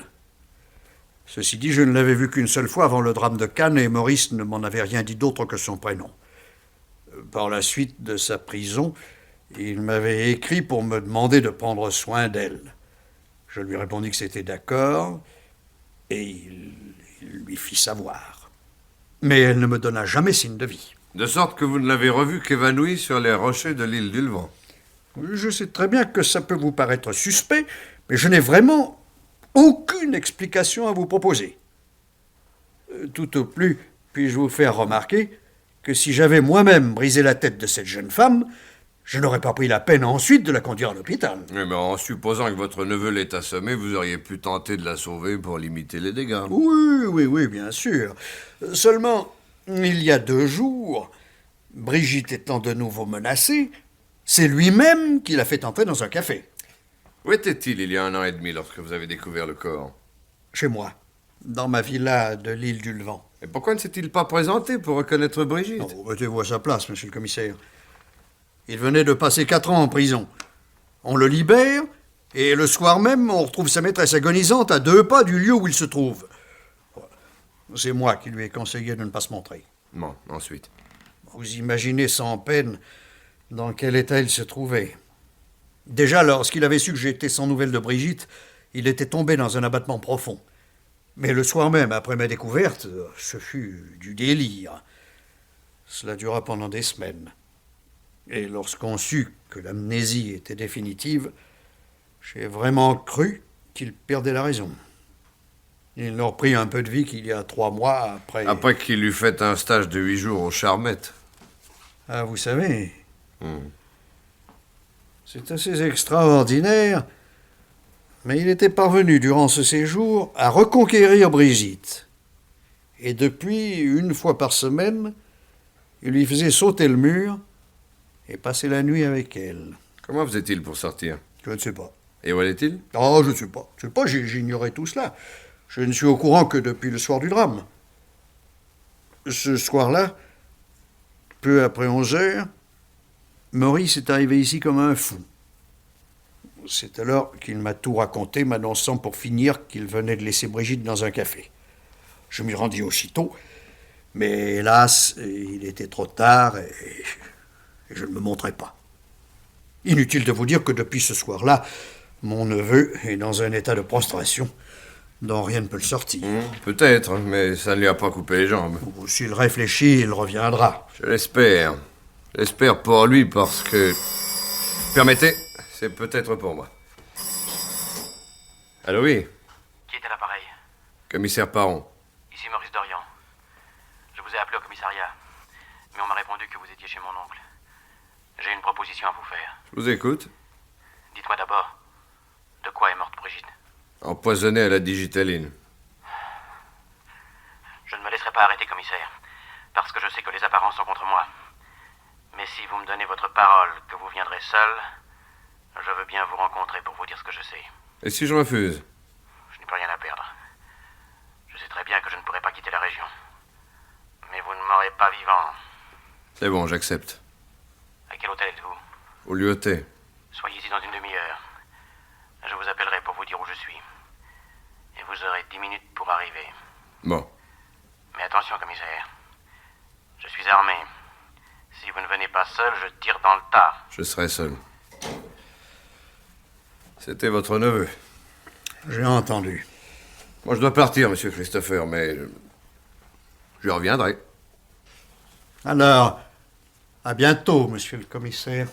Ceci dit, je ne l'avais vu qu'une seule fois avant le drame de Cannes et Maurice ne m'en avait rien dit d'autre que son prénom. Par la suite de sa prison, il m'avait écrit pour me demander de prendre soin d'elle. Je lui répondis que c'était d'accord et il lui fit savoir. Mais elle ne me donna jamais signe de vie. De sorte que vous ne l'avez revu qu'évanouie sur les rochers de l'île du Levant. Je sais très bien que ça peut vous paraître suspect, mais je n'ai vraiment aucune explication à vous proposer. Tout au plus, puis-je vous faire remarquer que si j'avais moi-même brisé la tête de cette jeune femme, je n'aurais pas pris la peine ensuite de la conduire à l'hôpital. Oui, mais en supposant que votre neveu l'ait assommée, vous auriez pu tenter de la sauver pour limiter les dégâts. Oui, bien sûr. Seulement, il y a 2 jours, Brigitte étant de nouveau menacée, c'est lui-même qui l'a fait entrer dans un café. Où était-il il y a 1 an et demi lorsque vous avez découvert le corps? Chez moi, dans ma villa de l'île du Levant. Et pourquoi ne s'est-il pas présenté pour reconnaître Brigitte? Non, mettez-vous à sa place, monsieur le commissaire. Il venait de passer 4 ans en prison. On le libère, et le soir même, on retrouve sa maîtresse agonisante à 2 pas du lieu où il se trouve. C'est moi qui lui ai conseillé de ne pas se montrer. Bon, ensuite. Vous imaginez sans peine dans quel état il se trouvait. Déjà, lorsqu'il avait su que j'étais sans nouvelles de Brigitte, il était tombé dans un abattement profond. Mais le soir même, après ma découverte, ce fut du délire. Cela dura pendant des semaines. Et lorsqu'on sut que l'amnésie était définitive, j'ai vraiment cru qu'il perdait la raison. Il n'a repris un peu de vie qu'il y a 3 mois après... Après qu'il eut fait un stage de 8 jours aux Charmettes. Ah, vous savez... C'est assez extraordinaire, mais il était parvenu durant ce séjour à reconquérir Brigitte. Et depuis, 1 fois par semaine, il lui faisait sauter le mur et passer la nuit avec elle. Comment faisait-il pour sortir? Je ne sais pas. Et où allait-il? Oh, je ne sais pas. Je ne sais pas, j'ignorais tout cela. Je ne suis au courant que depuis le soir du drame. Ce soir-là, peu après 11 heures, Maurice est arrivé ici comme un fou. C'est alors qu'il m'a tout raconté, m'annonçant pour finir qu'il venait de laisser Brigitte dans un café. Je m'y rendis aussitôt, mais hélas, il était trop tard et je ne me montrai pas. Inutile de vous dire que depuis ce soir-là, mon neveu est dans un état de prostration dont rien ne peut le sortir. Peut-être, mais ça ne lui a pas coupé les jambes. S'il réfléchit, il reviendra. Je l'espère. J'espère pour lui parce que... Permettez, c'est peut-être pour moi. Allô, oui? Qui est à l'appareil? Commissaire Parron. Ici Maurice Dorian. Je vous ai appelé au commissariat, mais on m'a répondu que vous étiez chez mon oncle. J'ai une proposition à vous faire. Je vous écoute. Dites-moi d'abord, de quoi est morte Brigitte? Empoisonné à la digitaline. Je ne me laisserai pas arrêter, commissaire, parce que je sais que les apparences sont contre moi. Mais si vous me donnez votre parole que vous viendrez seul, je veux bien vous rencontrer pour vous dire ce que je sais. Et si je refuse? Je n'ai plus rien à perdre. Je sais très bien que je ne pourrai pas quitter la région. Mais vous ne m'aurez pas vivant. C'est bon, j'accepte. À quel hôtel êtes-vous? Au Lyoté. Soyez-y dans une demi-heure. Je vous appellerai pour vous dire où je suis. Et vous aurez 10 minutes pour arriver. Bon. Mais attention, commissaire. Je suis armé. Si vous ne venez pas seul, je tire dans le tas. Je serai seul. C'était votre neveu. J'ai entendu. Moi, je dois partir, monsieur Christopher, mais... je reviendrai. Alors, à bientôt, monsieur le commissaire.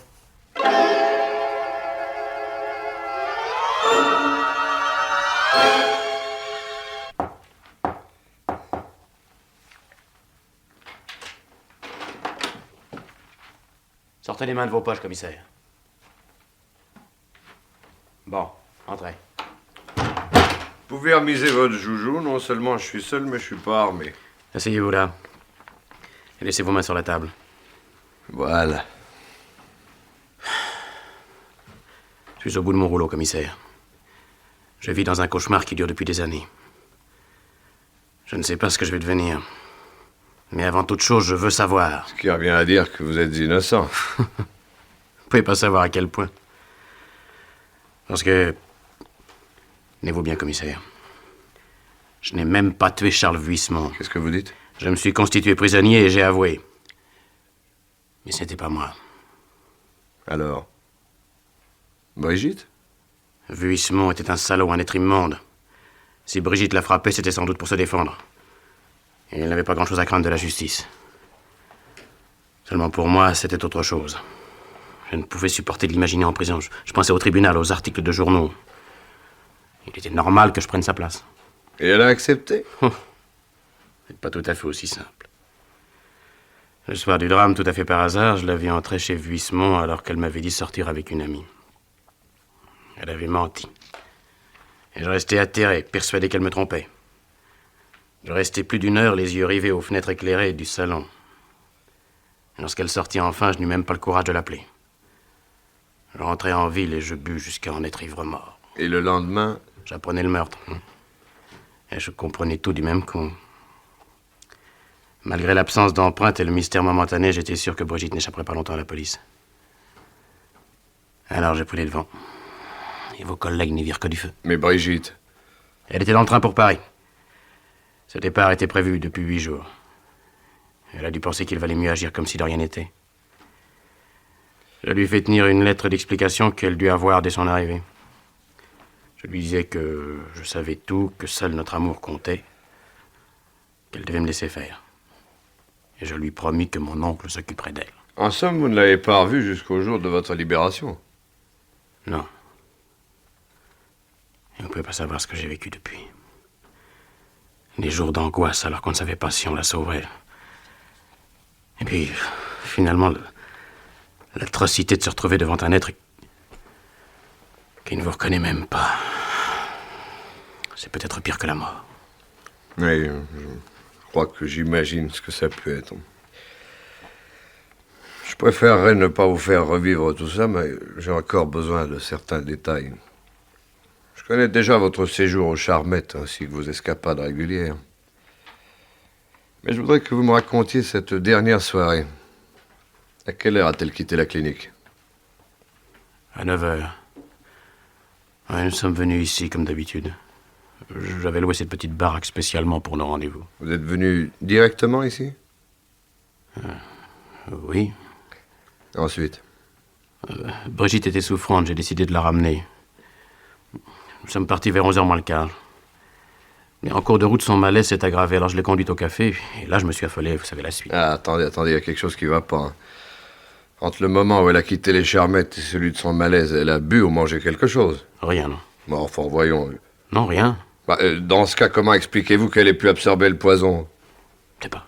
Sortez les mains de vos poches, commissaire. Bon, entrez. Vous pouvez remiser votre joujou. Non seulement je suis seul, mais je suis pas armé. Asseyez-vous là. Et laissez vos mains sur la table. Voilà. Je suis au bout de mon rouleau, commissaire. Je vis dans un cauchemar qui dure depuis des années. Je ne sais pas ce que je vais devenir. Mais avant toute chose, je veux savoir. Ce qui revient à dire que vous êtes innocent. Vous pouvez pas savoir à quel point. Parce que... Tenez-vous bien, commissaire. Je n'ai même pas tué Charles Vuissemont. Qu'est-ce que vous dites? Je me suis constitué prisonnier et j'ai avoué. Mais ce n'était pas moi. Alors? Brigitte? Vuissemont était un salaud, un être immonde. Si Brigitte l'a frappé, c'était sans doute pour se défendre. Et il n'avait pas grand-chose à craindre de la justice. Seulement pour moi, c'était autre chose. Je ne pouvais supporter de l'imaginer en prison. Je pensais au tribunal, aux articles de journaux. Il était normal que je prenne sa place. Et elle a accepté? C'est pas tout à fait aussi simple. Le soir du drame, tout à fait par hasard, je la vis entrer chez Vuissemont alors qu'elle m'avait dit sortir avec une amie. Elle avait menti. Et je restais atterré, persuadé qu'elle me trompait. Je restais plus d'une heure, les yeux rivés aux fenêtres éclairées du salon. Et lorsqu'elle sortit enfin, je n'eus même pas le courage de l'appeler. Je rentrai en ville et je bus jusqu'à en être ivre-mort. Et le lendemain? J'apprenais le meurtre. Et je comprenais tout du même coup. Malgré l'absence d'empreinte et le mystère momentané, j'étais sûr que Brigitte n'échapperait pas longtemps à la police. Alors j'ai pris les devants. Et vos collègues n'y virent que du feu. Mais Brigitte? Elle était dans le train pour Paris. Ce départ était prévu depuis 8 jours. Elle a dû penser qu'il valait mieux agir comme si de rien n'était. Je lui ai fait tenir une lettre d'explication qu'elle dut avoir dès son arrivée. Je lui disais que je savais tout, que seul notre amour comptait, qu'elle devait me laisser faire. Et je lui promis que mon oncle s'occuperait d'elle. En somme, vous ne l'avez pas revue jusqu'au jour de votre libération? Non. Et vous ne pouvez pas savoir ce que j'ai vécu depuis. Des jours d'angoisse alors qu'on ne savait pas si on la sauverait. Et puis, finalement, l'atrocité de se retrouver devant un être qui ne vous reconnaît même pas. C'est peut-être pire que la mort. Oui, je crois que j'imagine ce que ça peut être. Je préférerais ne pas vous faire revivre tout ça, mais j'ai encore besoin de certains détails. Je connais déjà votre séjour aux Charmettes, ainsi que vos escapades régulières. Mais je voudrais que vous me racontiez cette dernière soirée. À quelle heure a-t-elle quitté la clinique? À 9h. Ouais, nous sommes venus ici, comme d'habitude. J'avais loué cette petite baraque spécialement pour nos rendez-vous. Vous êtes venu directement ici? Oui. Ensuite? Brigitte était souffrante, j'ai décidé de la ramener. Nous sommes partis vers 11h moins le quart. Mais en cours de route, son malaise s'est aggravé, alors je l'ai conduite au café, et là je me suis affolé, vous savez la suite. Ah, attendez, il y a quelque chose qui va pas. Entre le moment où elle a quitté les Charmettes et celui de son malaise, elle a bu ou mangé quelque chose? Rien, non. Bon, enfin, voyons. Non, rien. Dans ce cas, comment expliquez-vous qu'elle ait pu absorber le poison? Je sais pas.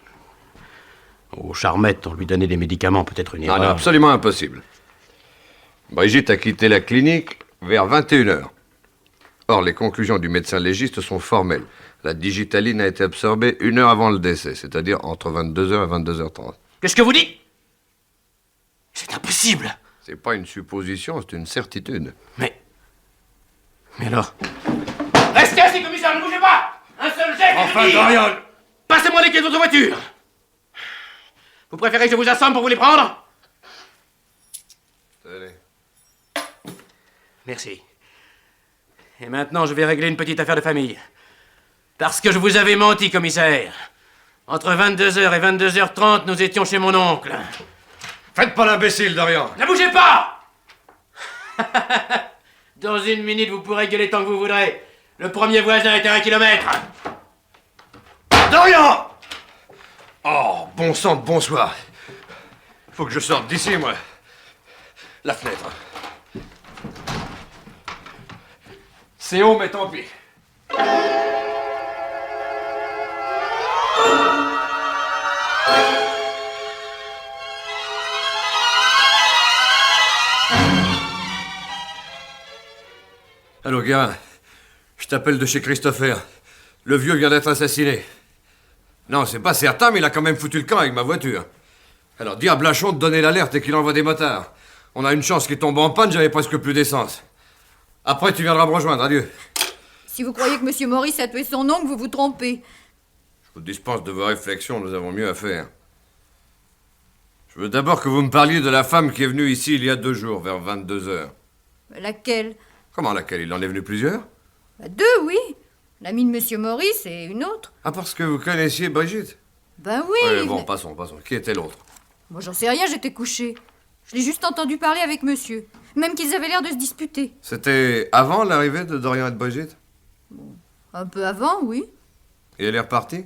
Aux Charmettes, on lui donnait des médicaments, peut-être une erreur. Non, absolument impossible. Brigitte a quitté la clinique vers 21h. Or, les conclusions du médecin légiste sont formelles. La digitaline a été absorbée 1 heure avant le décès, c'est-à-dire entre 22h et 22h30. Qu'est-ce que vous dites? C'est impossible. C'est pas une supposition, c'est une certitude. Mais alors... Restez assis, commissaire, ne bougez pas! Un seul jet, Enfin, Dorian! Passez-moi les clés de votre voiture. Vous préférez que je vous assomme pour vous les prendre? Tenez. Merci. Et maintenant, je vais régler une petite affaire de famille. Parce que je vous avais menti, commissaire. Entre 22h et 22h30, nous étions chez mon oncle. Faites pas l'imbécile, Dorian! Ne bougez pas! Dans une minute, vous pourrez gueuler tant que vous voudrez. Le premier voisin est à 1 kilomètre. Dorian! Oh, bon sang de bonsoir. Faut que je sorte d'ici, moi. La fenêtre. C'est haut, mais tant pis. Allô, Guérin. Je t'appelle de chez Christopher. Le vieux vient d'être assassiné. Non, c'est pas certain, mais il a quand même foutu le camp avec ma voiture. Alors, dis à Blachon de donner l'alerte et qu'il envoie des motards. On a une chance qu'il tombe en panne, j'avais presque plus d'essence. Après, tu viendras me rejoindre, adieu. Si vous croyez que M. Maurice a tué son oncle, vous vous trompez. Je vous dispense de vos réflexions, nous avons mieux à faire. Je veux d'abord que vous me parliez de la femme qui est venue ici il y a 2 jours, vers 22h. Laquelle? Comment laquelle? Il en est venu plusieurs? 2, oui. L'ami de Monsieur Maurice et une autre. Ah, parce que vous connaissiez Brigitte? Ben oui. Oui, il bon, venait- passons. Qui était l'autre? Moi, j'en sais rien, j'étais couchée. Je l'ai juste entendu parler avec monsieur. Même qu'ils avaient l'air de se disputer. C'était avant l'arrivée de Dorian et de Brigitte? Un peu avant, oui. Et elle est repartie?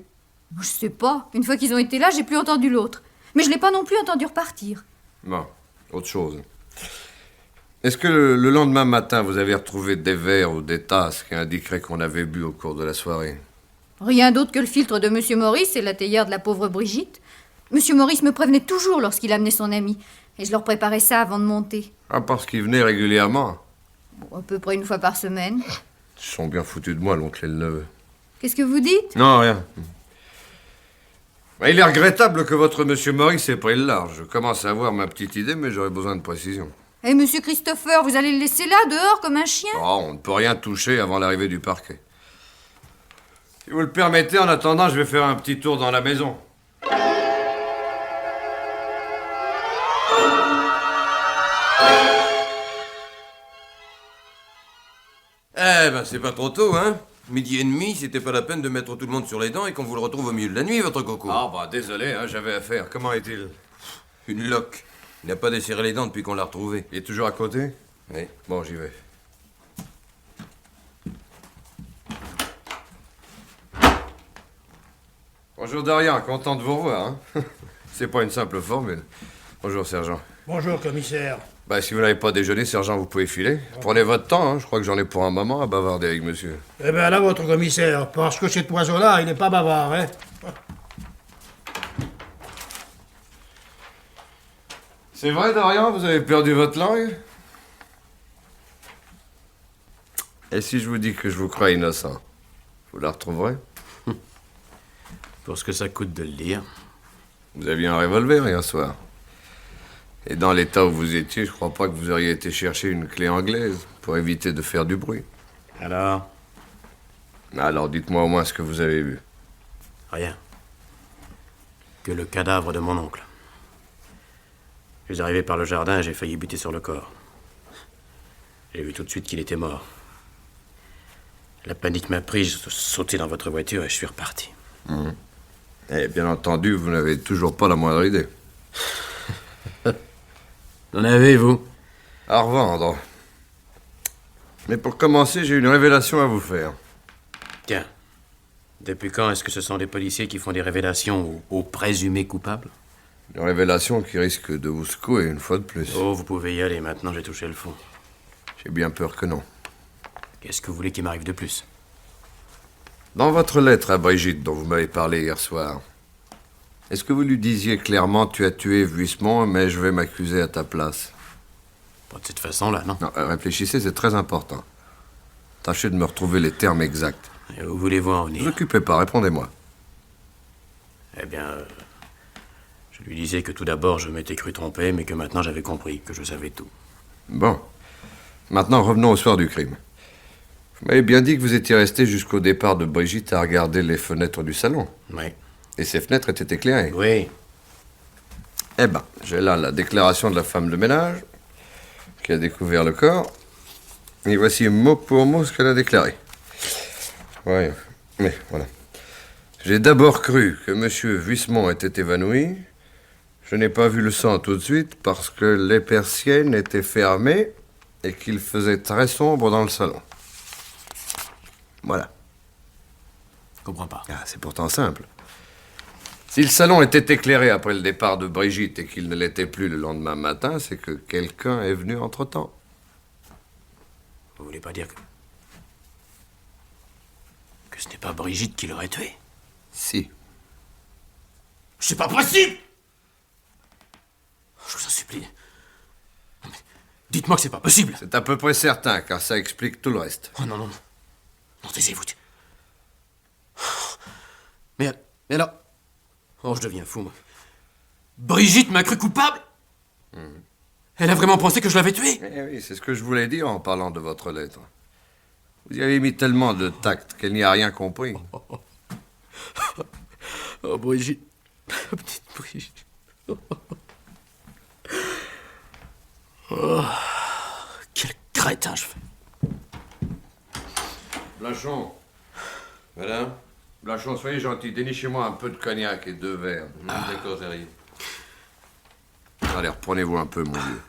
Je sais pas. Une fois qu'ils ont été là, j'ai plus entendu l'autre. Mais je l'ai pas non plus entendu repartir. Bon, autre chose. Est-ce que le lendemain matin, vous avez retrouvé des verres ou des tasses qui indiqueraient qu'on avait bu au cours de la soirée? Rien d'autre que le filtre de Monsieur Maurice et la théière de la pauvre Brigitte. Monsieur Maurice me prévenait toujours lorsqu'il amenait son ami. Et je leur préparais ça avant de monter. Ah, parce qu'il venait régulièrement. Bon, à peu près une fois par semaine. Ils sont bien foutus de moi, l'oncle et le neveu. Qu'est-ce que vous dites? Non, rien. Il est regrettable que votre monsieur Maurice ait pris le large. Je commence à avoir ma petite idée, mais j'aurais besoin de précision. Et Monsieur Christopher, vous allez le laisser là, dehors, comme un chien? Oh, on ne peut rien toucher avant l'arrivée du parquet. Si vous le permettez, en attendant, je vais faire un petit tour dans la maison. Eh ben, c'est pas trop tôt, hein? 12h30, c'était pas la peine de mettre tout le monde sur les dents et qu'on vous le retrouve au milieu de la nuit, votre coco. Ah, bah, désolé, hein, j'avais affaire. Comment est-il? Une loque. Il n'a pas desserré les dents depuis qu'on l'a retrouvé. Il est toujours à côté? Oui. Bon, j'y vais. Bonjour Dorian, content de vous revoir. Hein. C'est pas une simple formule. Bonjour sergent. Bonjour, commissaire. Bah, si vous n'avez pas déjeuné, sergent, vous pouvez filer. Prenez votre temps, hein. Je crois que j'en ai pour un moment à bavarder avec monsieur. Eh bien là, votre commissaire, parce que cet oiseau-là, il n'est pas bavard, hein. C'est vrai, Dorian, vous avez perdu votre langue? Et si je vous dis que je vous crois innocent, vous la retrouverez? Pour ce que ça coûte de le dire. Vous aviez un revolver hier soir. Et dans l'état où vous étiez, je crois pas que vous auriez été chercher une clé anglaise pour éviter de faire du bruit. Alors dites-moi au moins ce que vous avez vu. Rien. Que le cadavre de mon oncle. Je suis arrivé par le jardin et j'ai failli buter sur le corps. J'ai vu tout de suite qu'il était mort. La panique m'a pris, j'ai sauté dans votre voiture et je suis reparti. Et bien entendu, vous n'avez toujours pas la moindre idée. En avez-vous? À revendre. Mais pour commencer, j'ai une révélation à vous faire. Tiens. Depuis quand est-ce que ce sont les policiers qui font des révélations aux présumés coupables? Une révélation qui risque de vous secouer une fois de plus. Oh, vous pouvez y aller, maintenant j'ai touché le fond. J'ai bien peur que non. Qu'est-ce que vous voulez qu'il m'arrive de plus? Dans votre lettre à Brigitte dont vous m'avez parlé hier soir, est-ce que vous lui disiez clairement « Tu as tué Vuissemont, mais je vais m'accuser à ta place » Pas de cette façon-là, non? Non, réfléchissez, c'est très important. Tâchez de me retrouver les termes exacts. Et où voulez-vous en Ne vous venir? occupez pas, répondez-moi. Eh bien, je lui disais que tout d'abord je m'étais cru trompé, mais que maintenant j'avais compris, que je savais tout. Bon. Maintenant, revenons au soir du crime. Vous m'avez bien dit que vous étiez resté jusqu'au départ de Brigitte à regarder les fenêtres du salon. Oui. Et ces fenêtres étaient éclairées. Oui. Eh ben, j'ai là la déclaration de la femme de ménage qui a découvert le corps. Et voici mot pour mot ce qu'elle a déclaré. Oui, mais voilà. J'ai d'abord cru que M. Vuissemont était évanoui. Je n'ai pas vu le sang tout de suite parce que les persiennes étaient fermées et qu'il faisait très sombre dans le salon. Voilà. Je comprends pas. Ah, c'est pourtant simple. Si le salon était éclairé après le départ de Brigitte et qu'il ne l'était plus le lendemain matin, c'est que quelqu'un est venu entre-temps. Vous voulez pas dire que ce n'est pas Brigitte qui l'aurait tué? Si. C'est pas possible! Je vous en supplie. Non, mais dites-moi que c'est pas possible! C'est à peu près certain, car ça explique tout le reste. Oh non, non, non. Non, taisez-vous. Mais alors... Oh, je deviens fou, moi. Brigitte m'a cru coupable? Elle a vraiment pensé que je l'avais tué? Eh oui, c'est ce que je voulais dire en parlant de votre lettre. Vous y avez mis tellement de tact qu'elle n'y a rien compris. Oh, Brigitte. Petite Brigitte. Oh, quel crétin je fais. Lachon, Voilà. Blachon, soyez gentil, dénichez-moi un peu de cognac et 2 verres. D'accord, j'arrive. Allez, reprenez-vous un peu, mon vieux.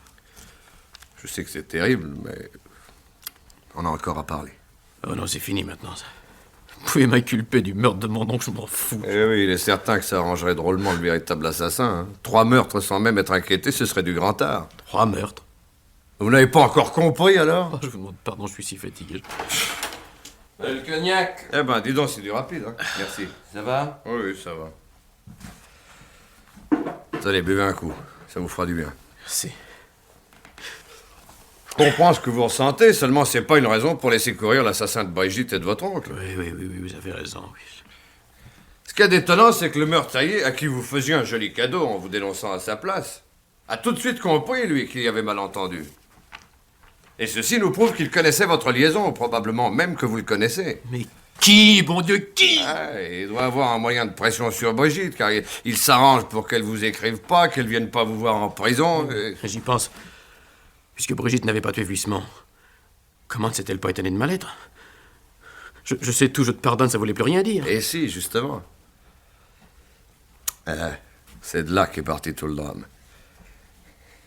Je sais que c'est terrible, mais on a encore à parler. Oh non, c'est fini maintenant, ça. Vous pouvez m'inculper du meurtre de mon oncle, je m'en fous. Eh oui, il est certain que ça arrangerait drôlement le véritable assassin. Hein. 3 meurtres sans même être inquiété, ce serait du grand art. 3 meurtres. Vous n'avez pas encore compris, alors? Oh, je vous demande pardon, je suis si fatigué. Le cognac. Eh ben, dis donc, c'est du rapide, hein. Merci. Ça va? Oui, ça va. Allez, buvez un coup. Ça vous fera du bien. Merci. Je comprends ce que vous ressentez, seulement c'est pas une raison pour laisser courir l'assassin de Brigitte et de votre oncle. Oui, vous avez raison, oui. Ce qui est étonnant, c'est que le meurtrier, à qui vous faisiez un joli cadeau en vous dénonçant à sa place, a tout de suite compris, lui, qu'il y avait malentendu. Et ceci nous prouve qu'il connaissait votre liaison, probablement même que vous le connaissez. Mais qui, bon Dieu, qui? Ah, il doit avoir un moyen de pression sur Brigitte, car il s'arrange pour qu'elle vous écrive pas, qu'elle vienne pas vous voir en prison. Et... J'y pense. Puisque Brigitte n'avait pas tué Vuissement, comment ne s'est-elle pas étonnée de ma lettre? Je sais tout, je te pardonne, ça voulait plus rien dire. Et si, justement. C'est de là qu'est parti tout le drame.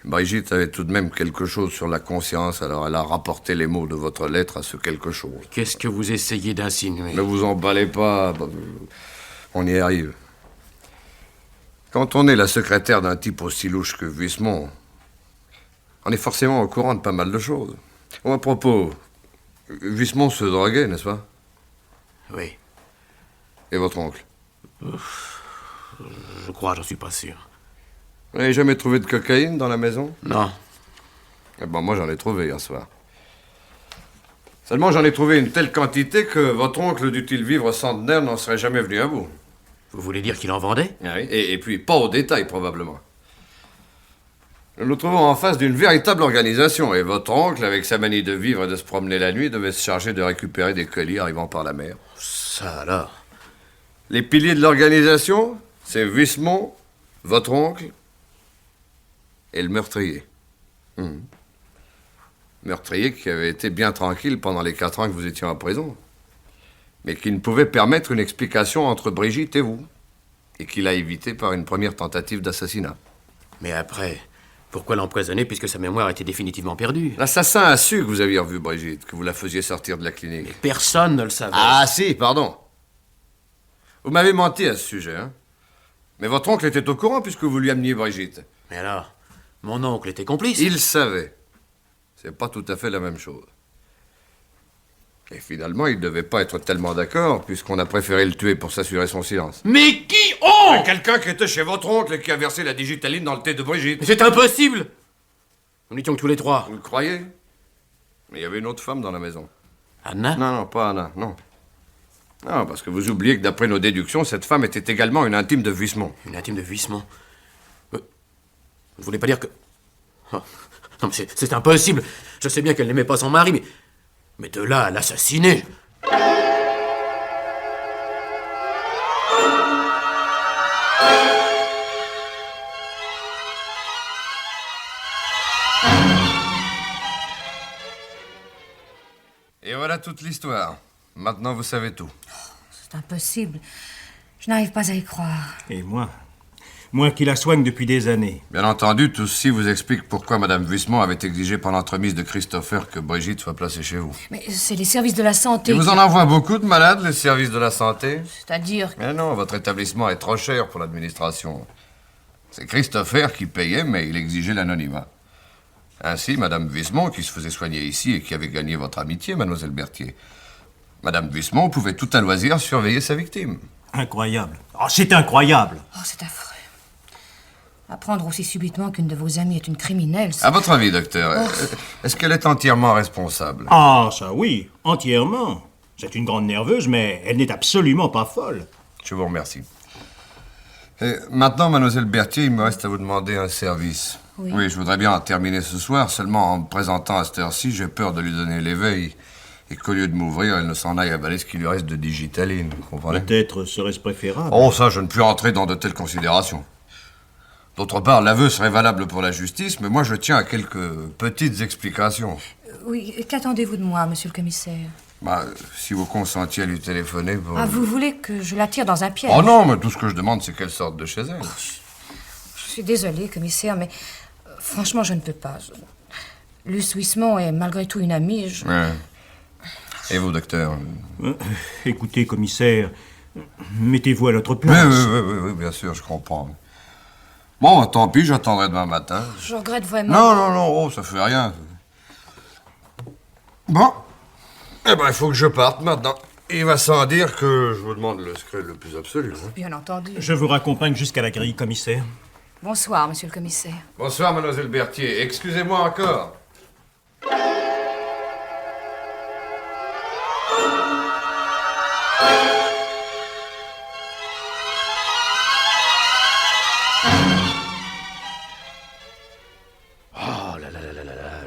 Brigitte avait tout de même quelque chose sur la conscience, alors elle a rapporté les mots de votre lettre à ce quelque chose. Qu'est-ce que vous essayez d'insinuer? Ne vous emballez pas, on y arrive. Quand on est la secrétaire d'un type aussi louche que Vuissement, on est forcément au courant de pas mal de choses. Oh, à propos, Vuissement se droguait, n'est-ce pas? Oui. Et votre oncle? Je crois, j'en suis pas sûr. Vous n'avez jamais trouvé de cocaïne dans la maison? Non. Eh ben, moi, j'en ai trouvé hier soir. Seulement, j'en ai trouvé une telle quantité que votre oncle, dût-il vivre centenaire, n'en serait jamais venu à bout. Vous voulez dire qu'il en vendait? Oui, et puis pas au détail, probablement. Nous nous trouvons en face d'une véritable organisation, et votre oncle, avec sa manie de vivre et de se promener la nuit, devait se charger de récupérer des colis arrivant par la mer. Ça alors? Les piliers de l'organisation, c'est Vuissement, votre oncle et le meurtrier. Meurtrier qui avait été bien tranquille pendant les 4 ans que vous étiez en prison, mais qui ne pouvait permettre une explication entre Brigitte et vous, et qui l'a évité par une première tentative d'assassinat. Mais après, pourquoi l'empoisonner puisque sa mémoire était définitivement perdue? L'assassin a su que vous aviez revu Brigitte, que vous la faisiez sortir de la clinique. Mais personne ne le savait. Ah si, pardon. Vous m'avez menti à ce sujet, hein. Mais votre oncle était au courant puisque vous lui ameniez Brigitte. Mais alors, mon oncle était complice? Il savait. C'est pas tout à fait la même chose. Et finalement, il devait pas être tellement d'accord puisqu'on a préféré le tuer pour s'assurer son silence. Mais qui ont? Quelqu'un qui était chez votre oncle et qui a versé la digitaline dans le thé de Brigitte. Mais c'est impossible! Nous n'étions que tous les 3. Vous le croyez? Mais il y avait une autre femme dans la maison. Anna? Non, pas Anna, non. Non, parce que vous oubliez que d'après nos déductions, cette femme était également une intime de Vuissement. Une intime de Vuissement? Vous voulez pas dire que... Oh. Non, mais c'est impossible. Je sais bien qu'elle n'aimait pas son mari, mais de là à l'assassiner... Et voilà toute l'histoire. Maintenant, vous savez tout. C'est impossible. Je n'arrive pas à y croire. Et moi qui la soigne depuis des années. Bien entendu, tout ceci vous explique pourquoi Madame Vuissement avait exigé par l'entremise de Christopher que Brigitte soit placée chez vous. Mais c'est les services de la santé. Et vous en envoient beaucoup de malades, les services de la santé? C'est-à-dire... Mais non, votre établissement est trop cher pour l'administration. C'est Christopher qui payait, mais il exigeait l'anonymat. Ainsi, Madame Vuissement, qui se faisait soigner ici et qui avait gagné votre amitié, Mademoiselle Berthier, Madame Vuissement pouvait tout à loisir surveiller sa victime. Incroyable. Oh, c'est incroyable. Oh, c'est affreux. Apprendre aussi subitement qu'une de vos amies est une criminelle, c'est... À votre avis, docteur, est-ce qu'elle est entièrement responsable? Ah, ça oui, entièrement. C'est une grande nerveuse, mais elle n'est absolument pas folle. Je vous remercie. Et maintenant, Mademoiselle Berthier, il me reste à vous demander un service. Oui. Je voudrais bien en terminer ce soir, seulement en me présentant à cette heure-ci, j'ai peur de lui donner l'éveil. Et qu'au lieu de m'ouvrir, elle ne s'en aille avaler ce qui lui reste de digitaline, vous comprenez? Peut-être serait-ce préférable. Oh, ça, je ne puis entrer dans de telles considérations. D'autre part, l'aveu serait valable pour la justice, mais moi, je tiens à quelques petites explications. Oui, qu'attendez-vous de moi, monsieur le commissaire? Bah, si vous consentiez à lui téléphoner pour... Ah, vous voulez que je la tire dans un piège? Oh non, mais tout ce que je demande, c'est qu'elle sorte de chez elle. Je suis désolée, commissaire, mais franchement, je ne peux pas. Luce Huismont est malgré tout une amie. Ouais. Et vous, docteur? Écoutez, commissaire, mettez-vous à notre place. Oui, bien sûr, je comprends. Bon, tant pis, j'attendrai demain matin. Je regrette vraiment. Non, oh, ça fait rien. Bon. Eh ben, il faut que je parte maintenant. Il va sans dire que je vous demande le secret le plus absolu. Hein. Bien entendu. Je vous raccompagne jusqu'à la grille, commissaire. Bonsoir, monsieur le commissaire. Bonsoir, mademoiselle Berthier. Excusez-moi encore.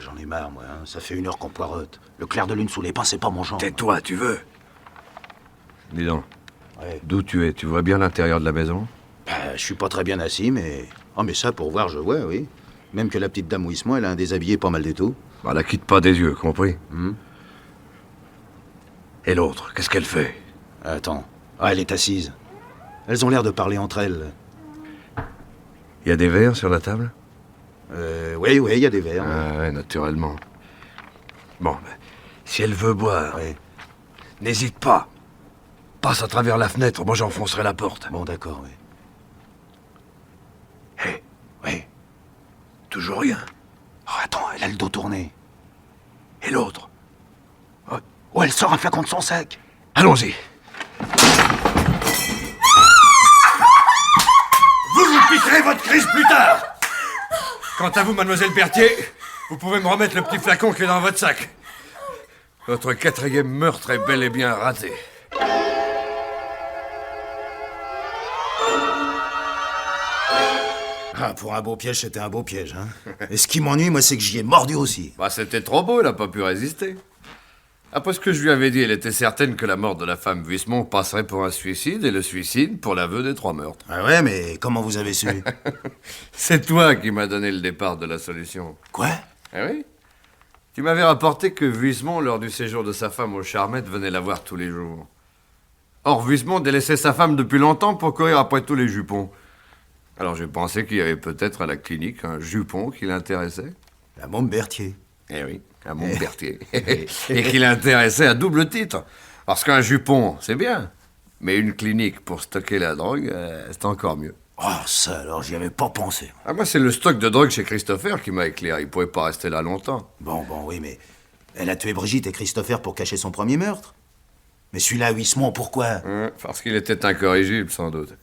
J'en ai marre, moi. Hein. Ça fait 1 heure qu'on poireaute. Le clair de lune sous les pins, c'est pas mon genre. Tais-toi, tu veux. Dis donc. Ouais. D'où tu es? Tu vois bien l'intérieur de la maison? Bah, je suis pas très bien assis, mais... Oh, mais ça, pour voir, je vois, oui. Même que la petite dame Huismont, elle a un déshabillé pas mal du tout. Bah, la quitte pas des yeux, compris? Et l'autre, qu'est-ce qu'elle fait? Attends. Ah, elle est assise. Elles ont l'air de parler entre elles. Il y a des verres sur la table? Oui, il y a des verres. Ah, ouais, naturellement. Bon, ben, si elle veut boire, Ouais. n'hésite pas. Passe à travers la fenêtre, moi j'enfoncerai la porte. Bon, d'accord, oui. Hé, Oui. toujours rien. Oh, attends, elle a le dos tourné. Et l'autre? Oh, elle sort un flacon de son sac. Allons-y. Vous piquerez votre crise plus tard. Quant à vous, mademoiselle Berthier, vous pouvez me remettre le petit flacon qui est dans votre sac. Votre 4e meurtre est bel et bien raté. Ah, pour un beau piège, c'était un beau piège, hein. Et ce qui m'ennuie, moi, c'est que j'y ai mordu aussi. Bah, c'était trop beau, elle n'a pas pu résister. Après ce que je lui avais dit, elle était certaine que la mort de la femme Huismont passerait pour un suicide et le suicide pour l'aveu des 3 meurtres. Ah ouais, mais comment vous avez su? C'est toi qui m'as donné le départ de la solution. Quoi? Eh oui. Tu m'avais rapporté que Huismont, lors du séjour de sa femme aux Charmettes, venait la voir tous les jours. Or, Huismont délaissait sa femme depuis longtemps pour courir après tous les jupons. Alors j'ai pensé qu'il y avait peut-être à la clinique un jupon qui l'intéressait. La môme Berthier. Eh oui, un Montberthier. Et qui l'intéressait à double titre. Parce qu'un jupon, c'est bien. Mais une clinique pour stocker la drogue, c'est encore mieux. Oh, ça alors, j'y avais pas pensé. Ah, moi, c'est le stock de drogue chez Christopher qui m'a éclairé. Il pouvait pas rester là longtemps. Bon, oui, mais elle a tué Brigitte et Christopher pour cacher son premier meurtre. Mais celui-là, Huismont, pourquoi? Parce qu'il était incorrigible, sans doute.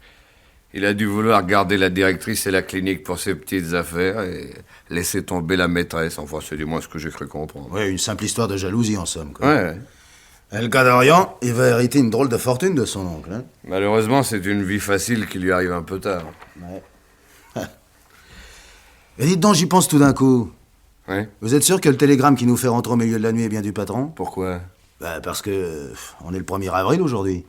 Il a dû vouloir garder la directrice et la clinique pour ses petites affaires et laisser tomber la maîtresse. Enfin, c'est du moins ce que j'ai cru comprendre. Ouais, une simple histoire de jalousie, en somme, quoi. Ouais. Et le gars d'Orient, il va hériter une drôle de fortune de son oncle, hein. Malheureusement, c'est une vie facile qui lui arrive un peu tard. Ouais. Et dites donc, j'y pense tout d'un coup. Ouais. Vous êtes sûr que le télégramme qui nous fait rentrer au milieu de la nuit est bien du patron? Pourquoi? Bah, parce que on est le 1er avril aujourd'hui.